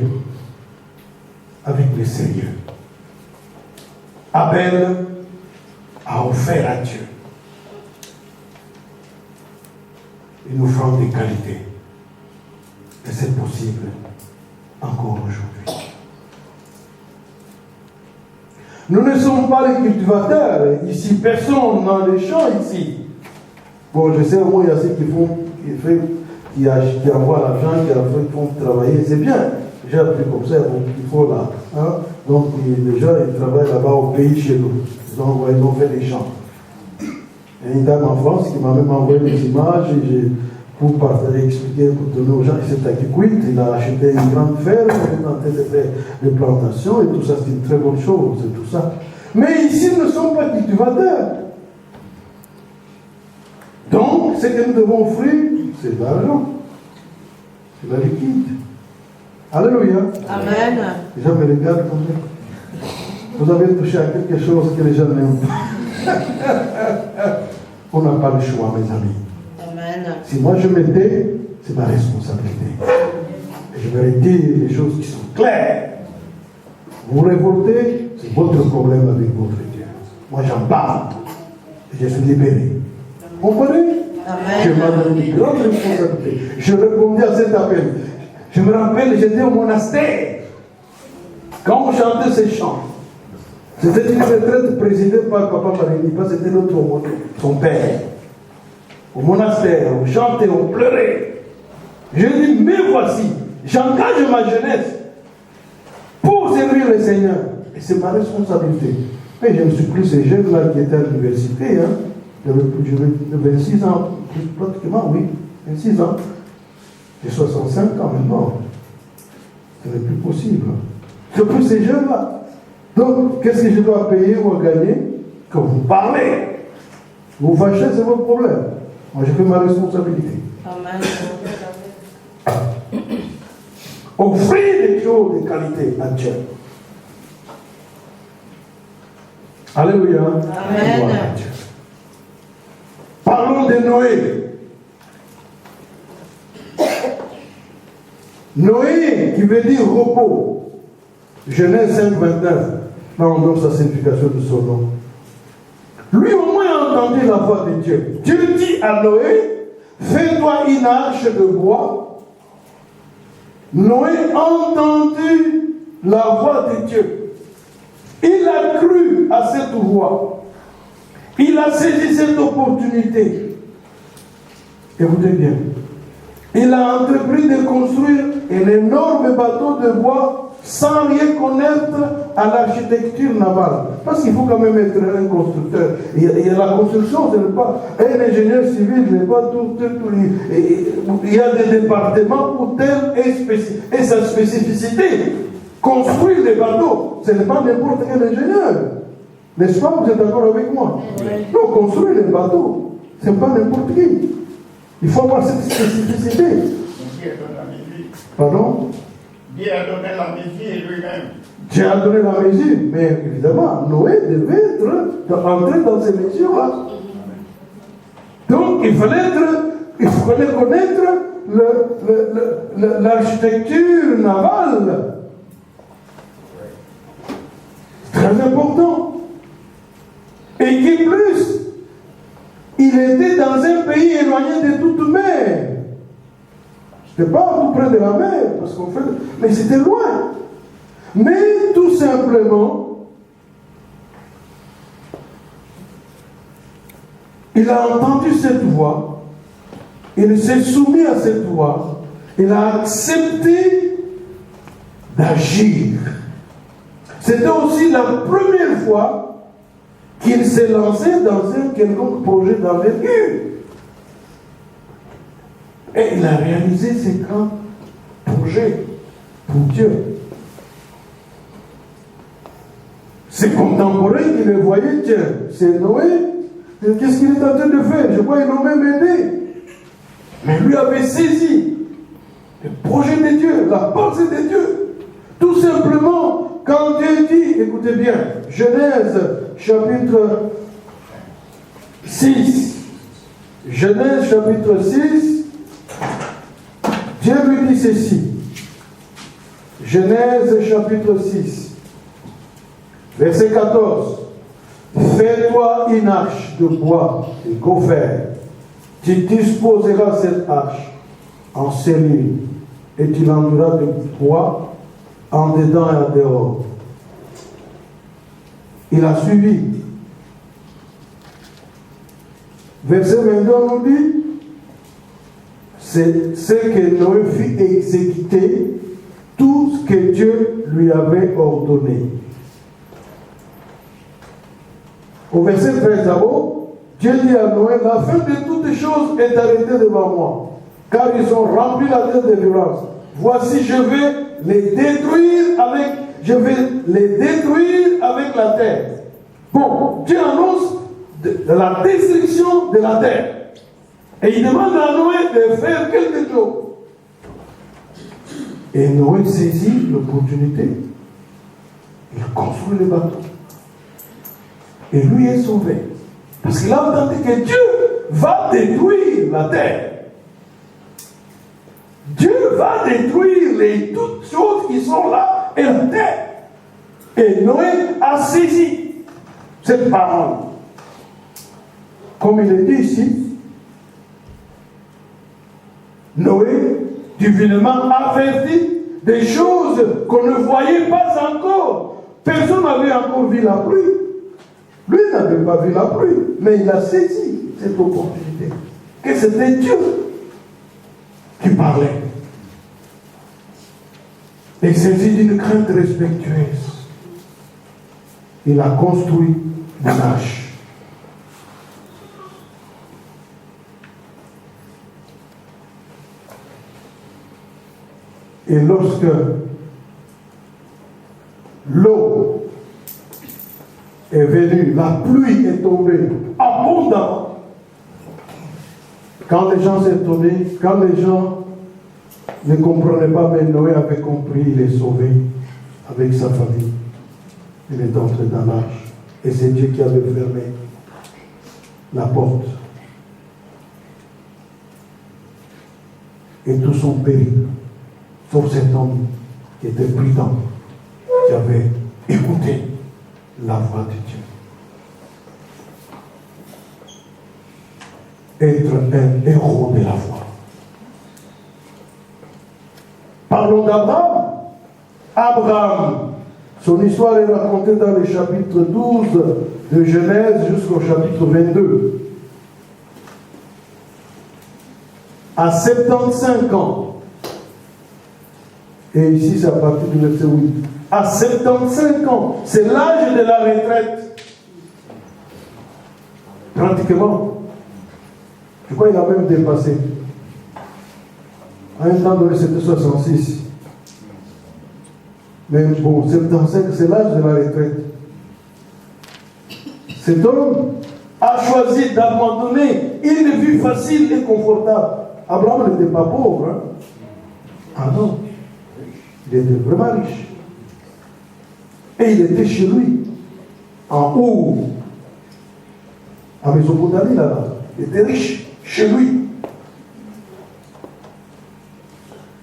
avec le sérieux. Abel a offert à Dieu une offrande de qualité. Et c'est possible encore aujourd'hui. Nous ne sommes pas les cultivateurs. Ici, personne dans les champs ici. Bon, je sais au moins il y a ceux qui envoient l'argent, qui font travailler. C'est bien. J'ai appris comme ça, donc il faut là. Hein? Donc les gens, ils travaillent là-bas au pays chez nous. Ils ont fait des champs. Il y a une dame en France qui m'a même envoyé des images pour partager, expliquer, pour donner aux gens. Il s'est acquis, il a acheté une grande ferme, il est en train de faire des plantations et tout ça, c'est une très bonne chose, et tout ça. Mais ici, nous ne sommes pas cultivateurs. Donc, ce que nous devons offrir, c'est de l'argent. C'est la liquide. Alléluia. Amen. Les gens me regardent comme ça. Vous avez touché à quelque chose que les gens n'aiment pas. On n'a pas le choix, mes amis. Amen. Si moi je m'étais, c'est ma responsabilité. Et je vais dire des choses qui sont claires. Vous révoltez, c'est votre problème avec votre Dieu. Moi j'en parle. Et je suis libéré. Vous comprenez? Je m'en donne une grande responsabilité. Je répondais à cet appel. Je me rappelle, j'étais au monastère. Quand on chantait ces chants, c'était une retraite présidée par Papa Marinipa, c'était notre son père. Au monastère, on chantait, on pleurait. Je dis, mais voici, j'engage ma jeunesse pour servir le Seigneur. Et c'est ma responsabilité. Mais je ne suis plus ces jeunes-là qui étaient à l'université. Hein. J'avais 26 ans, pratiquement, oui, 26 ans. J'ai 65 ans maintenant. Ce n'est plus possible. Je suis plus ces jeunes-là. Donc, qu'est-ce que je dois payer ou gagner? Quand vous parlez, vous fâchez, c'est votre problème. Moi, je fais ma responsabilité. Amen. Offrir des choses de qualité à Dieu. Alléluia. Amen. Parlons de Noé. Noé, qui veut dire repos. Genèse 5, 29. Là, on donne sa signification de son nom. Lui, au moins, a entendu la voix de Dieu. Dieu dit à Noé, fais-toi une arche de bois. Noé a entendu la voix de Dieu. Il a cru à cette voix. Il a saisi cette opportunité. Écoutez bien. Il a entrepris de construire un énorme bateau de bois sans rien connaître à l'architecture navale. Parce qu'il faut quand même être un constructeur. Et la construction, ce n'est pas un ingénieur civil, ce n'est pas tout. Il y a des départements pour telle et sa spécificité. Construire des bateaux, ce n'est pas n'importe quel ingénieur. N'est-ce pas? Vous êtes d'accord avec moi? Non, construire des bateaux, ce n'est pas n'importe qui. Il faut avoir cette spécificité. Pardon? Dieu a donné la mesure lui-même. Dieu a donné la mesure, mais évidemment, Noé devait entrer dans ces mesures-là. Donc il fallait connaître l'architecture navale. Très important. Et qui plus, il était dans un pays éloigné de toute mer. C'était pas tout près de la mer, parce qu'on fait, mais c'était loin. Mais tout simplement, il a entendu cette voix, il s'est soumis à cette voix, il a accepté d'agir. C'était aussi la première fois qu'il s'est lancé dans un quelconque projet d'envergure. Et il a réalisé ces grands projets pour Dieu. Ses contemporains qui le voyaient, tiens, c'est Noé, qu'est-ce qu'il est en train de faire? Je crois qu'ils l'ont même aidé. Mais lui avait saisi le projet de Dieu, la pensée de Dieu. Tout simplement, quand Dieu dit, écoutez bien, Genèse chapitre 6, Genèse chapitre 6, Dieu lui dit ceci. Genèse chapitre 6, verset 14. Fais-toi une arche de bois et gopher. Tu disposeras cette arche en cellule et tu l'enduras de bois en dedans et en dehors. Il a suivi. Verset 22 nous dit, c'est ce que Noé fit exécuter tout ce que Dieu lui avait ordonné. Au verset 13 d'abord, Dieu dit à Noé, la fin de toutes choses est arrêtée devant moi, car ils ont rempli la terre de violence. Voici, je vais les détruire avec la terre. Bon, Dieu annonce de la destruction de la terre. Et il demande à Noé de faire quelque chose. Et Noé saisit l'opportunité. Il construit le bateau. Et lui est sauvé. Parce qu'il a entendu que Dieu va détruire la terre. Dieu va détruire toutes choses qui sont là et la terre. Et Noé a saisi cette parole. Comme il est dit ici, Noé, divinement averti des choses qu'on ne voyait pas encore. Personne n'avait encore vu la pluie. Lui n'avait pas vu la pluie, mais il a saisi cette opportunité. Que c'était Dieu qui parlait. Et saisi d'une crainte respectueuse, il a construit une arche. Et lorsque l'eau est venue, la pluie est tombée abondamment, quand les gens s'étonnaient, quand les gens ne comprenaient pas, mais Noé avait compris, il est sauvé avec sa famille. Il est entré dans l'arche. Et c'est Dieu qui avait fermé la porte. Et tous ont péri, sauf cet homme qui était prudent, qui avait écouté la voix de Dieu. Être un héros de la foi. Parlons d'Abraham. Abraham, son histoire est racontée dans le chapitre 12 de Genèse jusqu'au chapitre 22. À 75 ans, et ici c'est à partir du verset 8, à 75 ans, c'est l'âge de la retraite. Pratiquement. Je crois qu'il a même dépassé. À un temps donné, c'était 66. Mais bon, 75, c'est l'âge de la retraite. Cet homme a choisi d'abandonner une vie facile et confortable. Abraham n'était pas pauvre. Hein? Ah non. Il était vraiment riche. Et il était chez lui, en haut, à Mésopotamie là-bas. Il était riche. chez lui.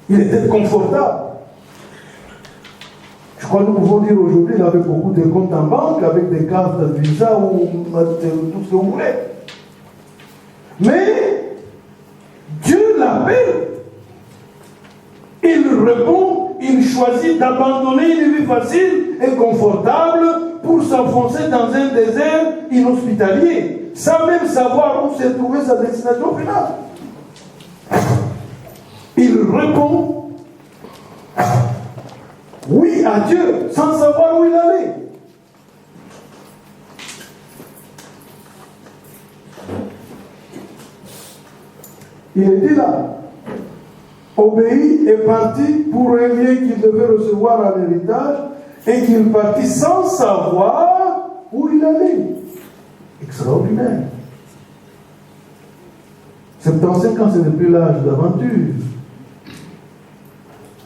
Il était confortable. Je crois que nous pouvons dire aujourd'hui, il avait beaucoup de comptes en banque, avec des cartes de visa ou tout ce que vous voulez. Mais Dieu l'appelle. Il répond, il choisit d'abandonner une vie facile et confortable pour s'enfoncer dans un désert inhospitalier, sans même savoir où se trouvait sa destination finale. Il répond oui à Dieu, sans savoir où il allait. Il était là, obéi et parti pour un bien qu'il devait recevoir en héritage, et qu'il partit sans savoir où il allait. Extraordinaire. 75 ans, ce n'est plus l'âge d'aventure.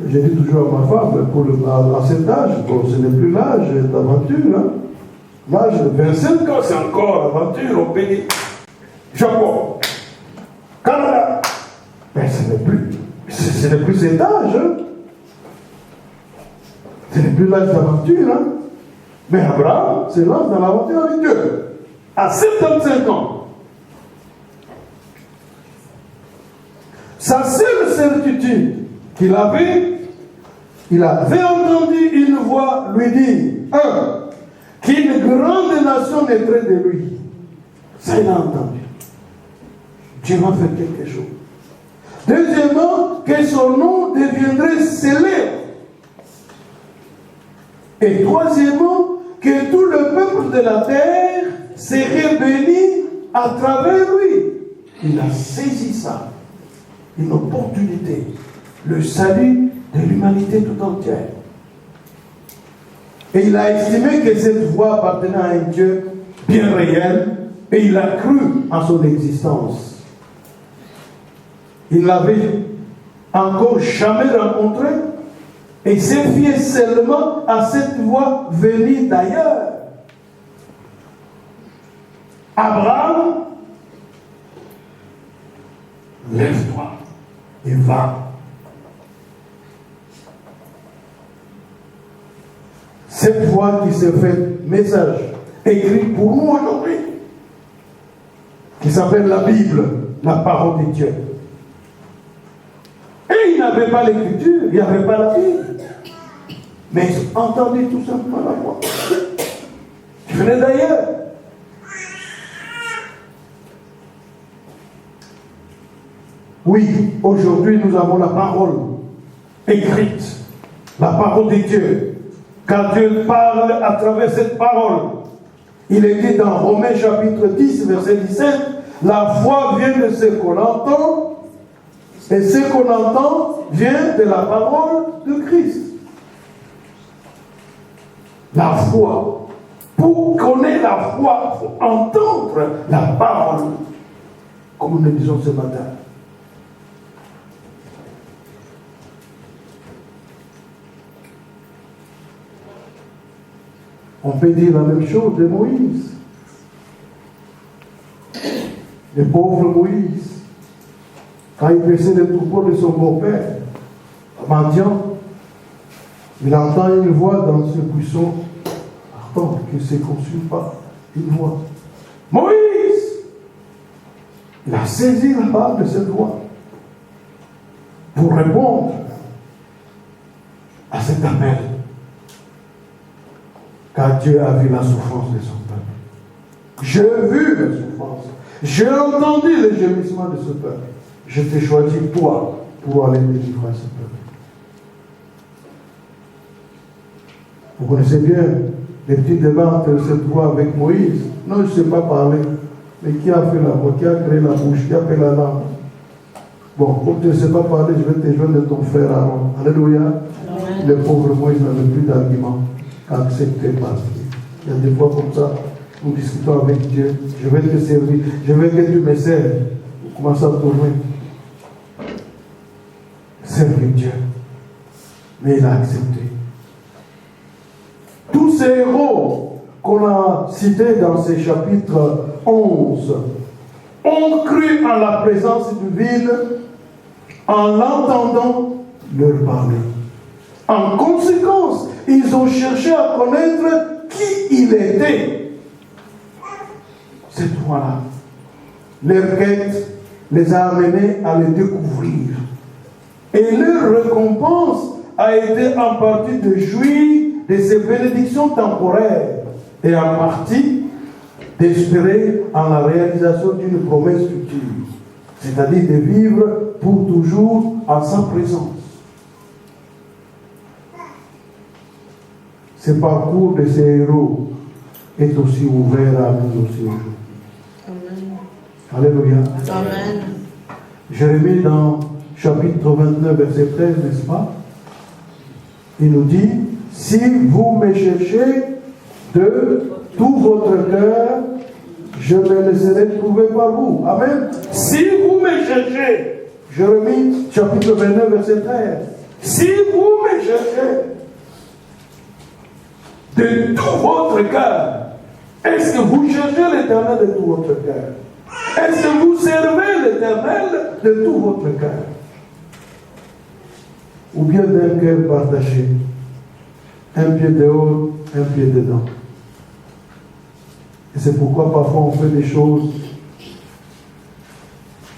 J'ai dit toujours à ma femme, à cet âge, bon, ce n'est plus l'âge d'aventure. Hein. L'âge de 25 ans, c'est encore aventure au pays. Japon, Canada. Mais ce n'est plus cet âge. Hein. Ce n'est plus l'âge d'aventure. Hein. Mais Abraham se lance dans l'aventure avec Dieu. À 75 ans. Sa seule certitude qu'il avait, il avait entendu une voix lui dire, qu'une grande nation naîtrait de lui. Ça, il a entendu. Dieu va faire quelque chose. Deuxièmement, que son nom deviendrait célèbre. Et troisièmement, que tout le peuple de la terre serait béni à travers lui. Il a saisi ça. Une opportunité. Le salut de l'humanité tout entière. Et il a estimé que cette voix appartenait à un Dieu bien réel, et il a cru en son existence. Il ne l'avait encore jamais rencontré, et s'est fié seulement à cette voix venue d'ailleurs. Abraham, lève-toi et va. Cette voix qui se fait message, écrit pour nous aujourd'hui, qui s'appelle la Bible, la parole de Dieu. Et il n'avait pas l'écriture, il n'y avait pas la Bible. Mais ils entendaient tout simplement la voix. Qui venait d'ailleurs. Oui, aujourd'hui nous avons la parole écrite, la parole de Dieu. Quand Dieu parle à travers cette parole, il est dit dans Romains chapitre 10, verset 17, la foi vient de ce qu'on entend, et ce qu'on entend vient de la parole de Christ. La foi. Pour connaître la foi, il faut entendre la parole, comme nous le disons ce matin. On peut dire la même chose de Moïse. Le pauvre Moïse, quand il paissait les troupeaux de son beau-père, mendiant, il entend une voix dans ce buisson. Attends, que c'est conçu par une voix. Moïse! Il a saisi la balle de cette voix pour répondre à cet appel. Car Dieu a vu la souffrance de son peuple. J'ai vu la souffrance. J'ai entendu les gémissements de ce peuple. Je t'ai choisi, toi, pour aller délivrer ce peuple. Vous connaissez bien les petits débats entre cette voix avec Moïse. Non, je ne sais pas parler. Mais qui a fait la voix? Qui a créé la bouche? Qui a fait la langue? Bon, comme tu ne sais pas parler, je vais te joindre de ton frère Aaron. Alléluia. Amen. Le pauvre Moïse n'avait plus d'arguments. Accepter par Dieu. Il y a des fois comme ça, nous discutons avec Dieu. Je vais te servir. Je veux que tu me serves. Vous commencez à tourner. Servir Dieu. Mais il a accepté. Tous ces héros qu'on a cités dans ces chapitres 11 ont ont cru en la présence divine en l'entendant leur parler. En conséquence, ils ont cherché à connaître qui il était. Cette fois-là, leur quête les a amenés à le découvrir. Et leur récompense a été en partie de jouir de ces bénédictions temporaires et en partie d'espérer en la réalisation d'une promesse future, c'est-à-dire de vivre pour toujours en sa présence. Ce parcours de ces héros est aussi ouvert à nous aussi aujourd'hui. Alléluia. Amen. Jérémie dans chapitre 29, verset 13, n'est-ce pas? Il nous dit, si vous me cherchez de tout votre cœur, je me laisserai trouver par vous. Amen. Si vous me cherchez, Jérémie chapitre 29, verset 13, si vous me cherchez de tout votre cœur, est-ce que vous cherchez l'Éternel de tout votre cœur? Est-ce que vous servez l'Éternel de tout votre cœur? Ou bien d'un cœur partagé, un pied dehors, un pied dedans. Et c'est pourquoi parfois on fait des choses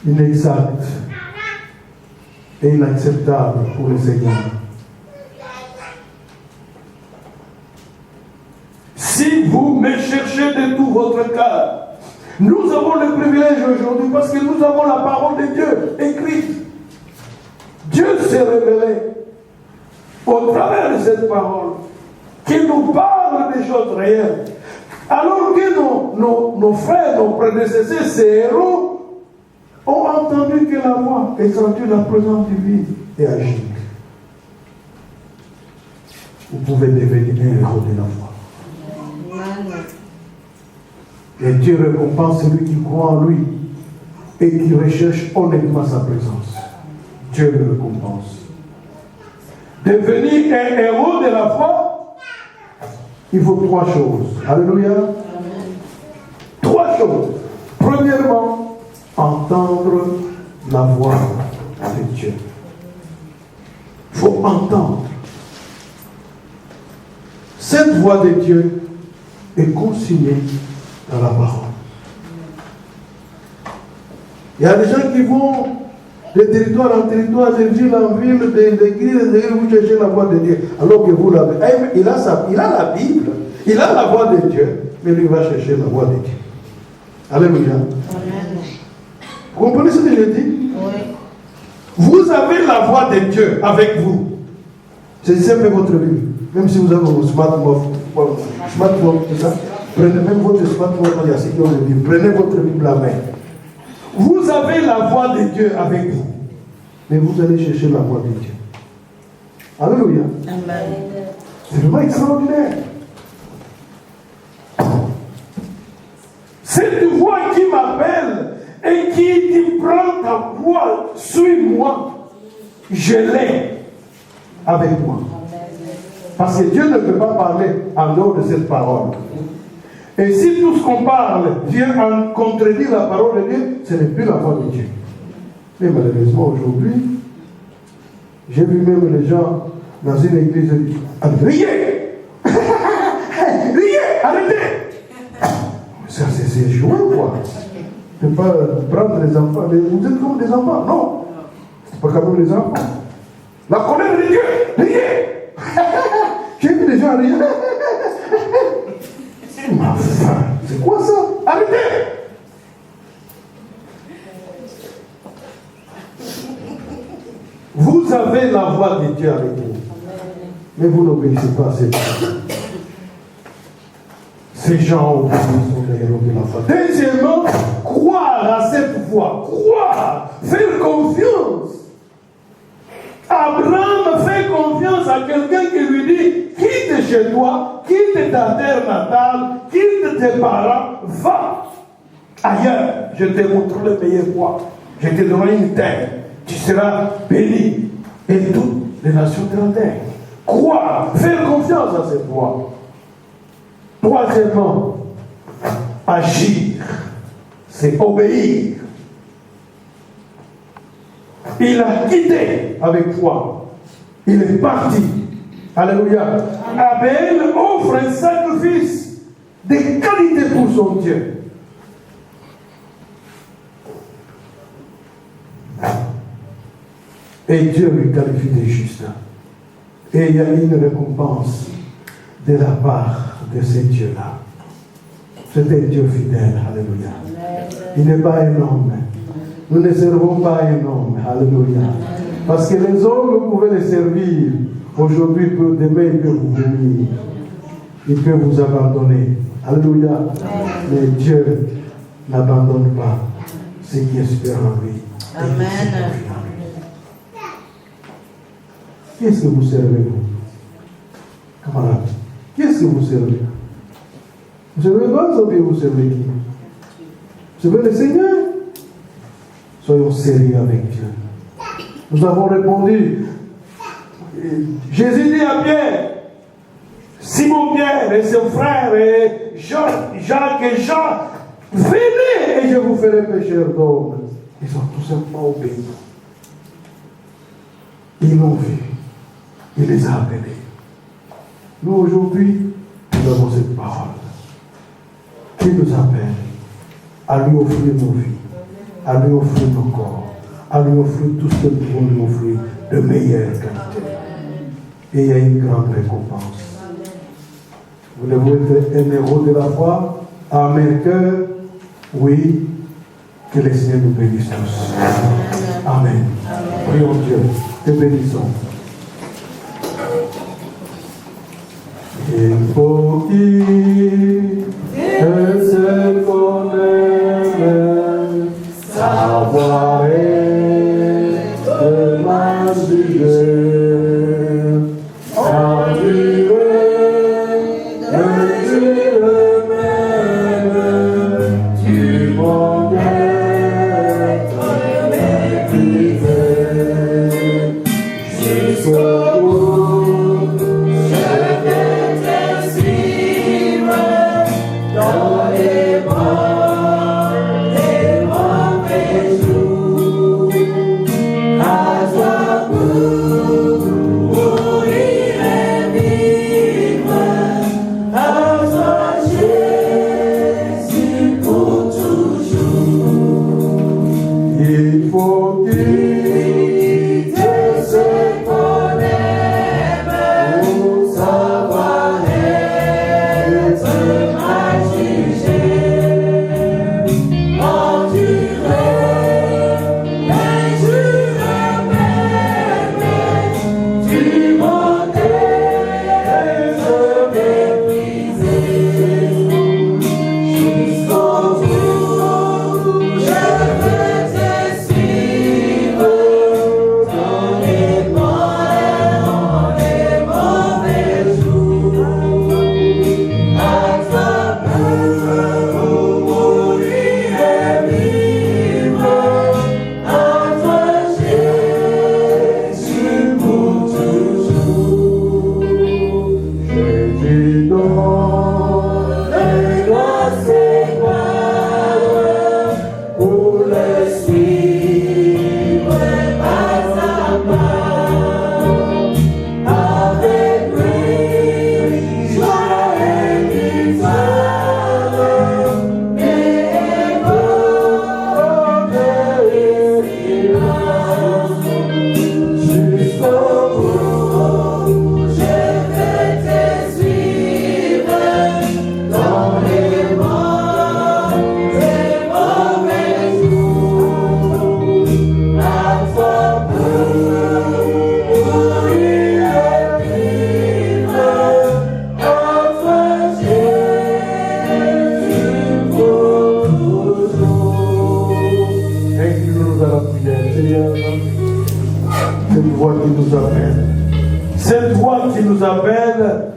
inexactes et inacceptables pour le Seigneur. Si vous me cherchez de tout votre cœur, nous avons le privilège aujourd'hui parce que nous avons la parole de Dieu écrite. Dieu s'est révélé au travers de cette parole qui nous parle des choses réelles. Alors que nos frères, nos prédécesseurs, ces héros, ont entendu que la voix et senti la présence divine et agir. Vous pouvez devenir un héros de la foi. Et Dieu récompense celui qui croit en lui et qui recherche honnêtement sa présence. Dieu le récompense. Devenir un héros de la foi, il faut trois choses. Alléluia. Amen. Trois choses. Premièrement, entendre la voix de Dieu. Il faut entendre. Cette voix de Dieu est consignée dans la parole. Il y a des gens qui vont de territoire en territoire, de ville en ville, d'église, vous cherchez la voix de Dieu, alors que vous l'avez. Il a la Bible, il a la voix de Dieu, mais lui va chercher la voix de Dieu. Alléluia. Amen. Vous comprenez ce que je dis? Oui. Vous avez la voix de Dieu avec vous. Saisissez même votre Bible. Même si vous avez un smartphone, c'est ça. Prenez même votre smartphone, prenez votre Bible à main. Vous avez la voix de Dieu avec vous. Mais vous allez chercher la voix de Dieu. Alléluia. Amen. C'est vraiment extraordinaire. Cette voix qui m'appelle et qui dit prends ta voix, suis-moi, je l'ai avec moi. Parce que Dieu ne peut pas parler en dehors de cette parole. Et si tout ce qu'on parle vient en contredire la parole de Dieu, ce n'est plus la voix de Dieu. Mais malheureusement aujourd'hui, j'ai vu même les gens dans une église dire riez riez, arrêtez. Ça c'est jouer quoi. Ne pas prendre les enfants. Vous êtes comme des enfants. Non. C'est pas comme les enfants. La colère de Dieu, riez. J'ai vu des gens rire. Ma femme, c'est quoi ça? Arrêtez! Vous avez la voix de Dieu avec vous. Mais vous n'obéissez pas à cette voix. Ces gens sont des héros de la foi. Deuxièmement, croire à cette voix. Croire, faire confiance. Abraham fait confiance à quelqu'un qui lui dit quitte chez toi, quitte ta terre natale, quitte tes parents, va ailleurs, je te montrerai le meilleur voie. Je te donnerai une terre, tu seras béni et toutes les nations de la terre. Croire, faire confiance à cette voie. Troisièmement, agir, c'est obéir. Il a quitté avec foi. Il est parti. Alléluia. Abel offre un sacrifice de qualité pour son Dieu. Et Dieu lui qualifie de juste. Et il y a une récompense de la part de ce Dieu-là. C'est un Dieu fidèle. Alléluia. Il n'est pas un homme. Nous ne servons pas un homme. Alléluia. Parce que les hommes, vous pouvez les servir. Aujourd'hui, demain, il peut vous venir. Il peut vous abandonner. Alléluia. Mais Dieu n'abandonne pas ceux qui espèrent en lui. Amen. Qu'est-ce que vous servez, vous? Camarade, qu'est-ce que vous servez? Vous servez pas ou bien vous servez qui? Vous servez le Seigneur? Soyons sérieux avec Dieu. Nous avons répondu. Jésus dit à Pierre, Simon-Pierre et ses frères, et Jacques et Jean, venez et je vous ferai pécheurs d'hommes. Ils ont tout simplement obéi. Ils l'ont vu. Il les a appelés. Nous, aujourd'hui, nous avons cette parole qui nous appelle à lui offrir nos vies, à lui offrir nos corps, à lui offrir tout ce que nous pouvons lui offrir de meilleure qualité. Et il y a une grande récompense. Voulez-vous être un héros de la foi? Amen. Que oui, que le Seigneur nous bénisse tous. Amen. Prions Dieu. Te bénissons. Il faut qu'il se connaisse, savoir et m'ajuger.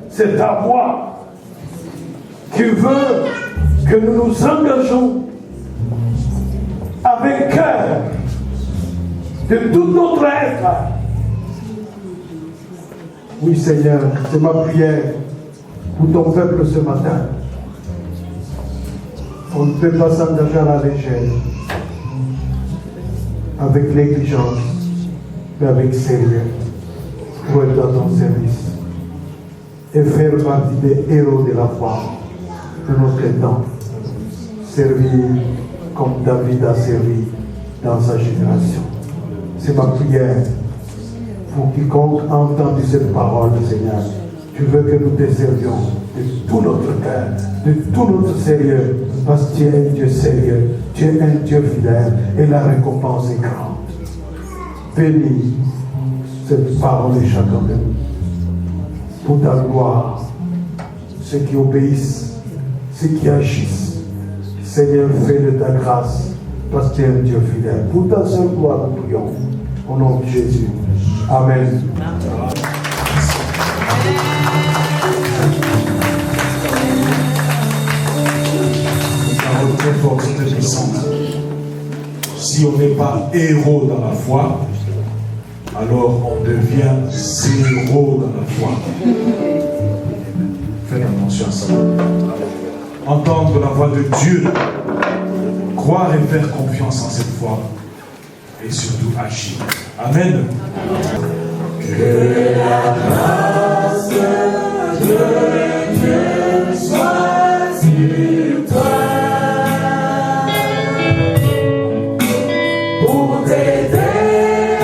C'est ta voix qui veut que nous nous engageons avec cœur de tout notre être. Oui Seigneur, c'est ma prière pour ton peuple ce matin. On ne peut pas s'engager à la légère, avec négligence. mais avec sérieux, pour être dans ton service et faire partie des héros de la foi de notre temps. Servir comme David a servi dans sa génération. C'est ma prière pour quiconque a entendu cette parole, Seigneur. Tu veux que nous te servions de tout notre cœur, de tout notre sérieux, parce que tu es un Dieu sérieux, tu es un Dieu fidèle et la récompense est grande. Bénis cette parole de chacun de nous. Pour ta gloire, ceux qui obéissent, ceux qui agissent, Seigneur, fais de ta grâce, parce que tu es un Dieu fidèle. Pour ta seule gloire, nous prions. Au nom de Jésus. Amen. Parole très forte, très puissante. Si on n'est pas héros dans la foi, alors on devient zéro dans la foi. Faites attention à ça. Entendre la voix de Dieu, croire et faire confiance en cette foi, et surtout agir. Amen. Que la grâce de Dieu soit sur toi pour t'aider à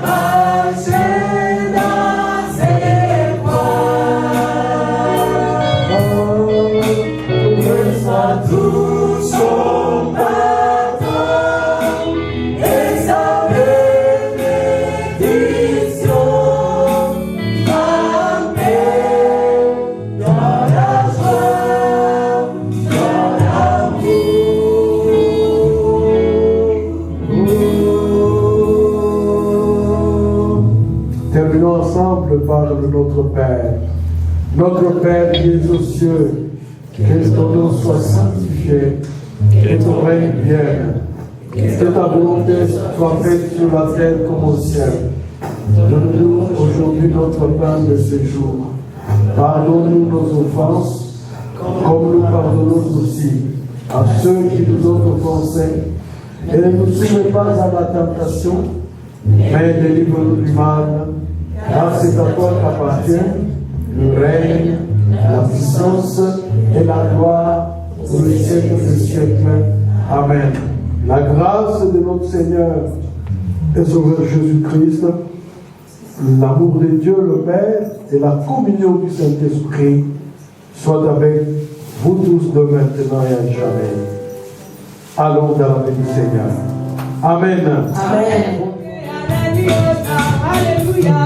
marcher dans ses voies. Que soit tout son pardon et sa bénédiction. Terminons ensemble par notre Père. Notre Père qui es aux cieux, que ton nom soit sanctifié, que ton règne vienne, que ta volonté soit faite sur la terre comme au ciel. Donne-nous aujourd'hui notre pain de ce jour. Pardonne-nous nos offenses, comme nous pardonnons aussi à ceux qui nous ont offensés. Et ne nous soumets pas à la tentation, mais délivre-nous du mal. Car c'est à toi qu'appartient le règne, la puissance et la gloire pour les siècles des siècles. Amen. La grâce de notre Seigneur et Sauveur Jésus-Christ, l'amour de Dieu le Père et la communion du Saint-Esprit soient avec vous tous de maintenant et à jamais. Allons dans la bénédiction du Seigneur. Amen. Amen. Alléluia.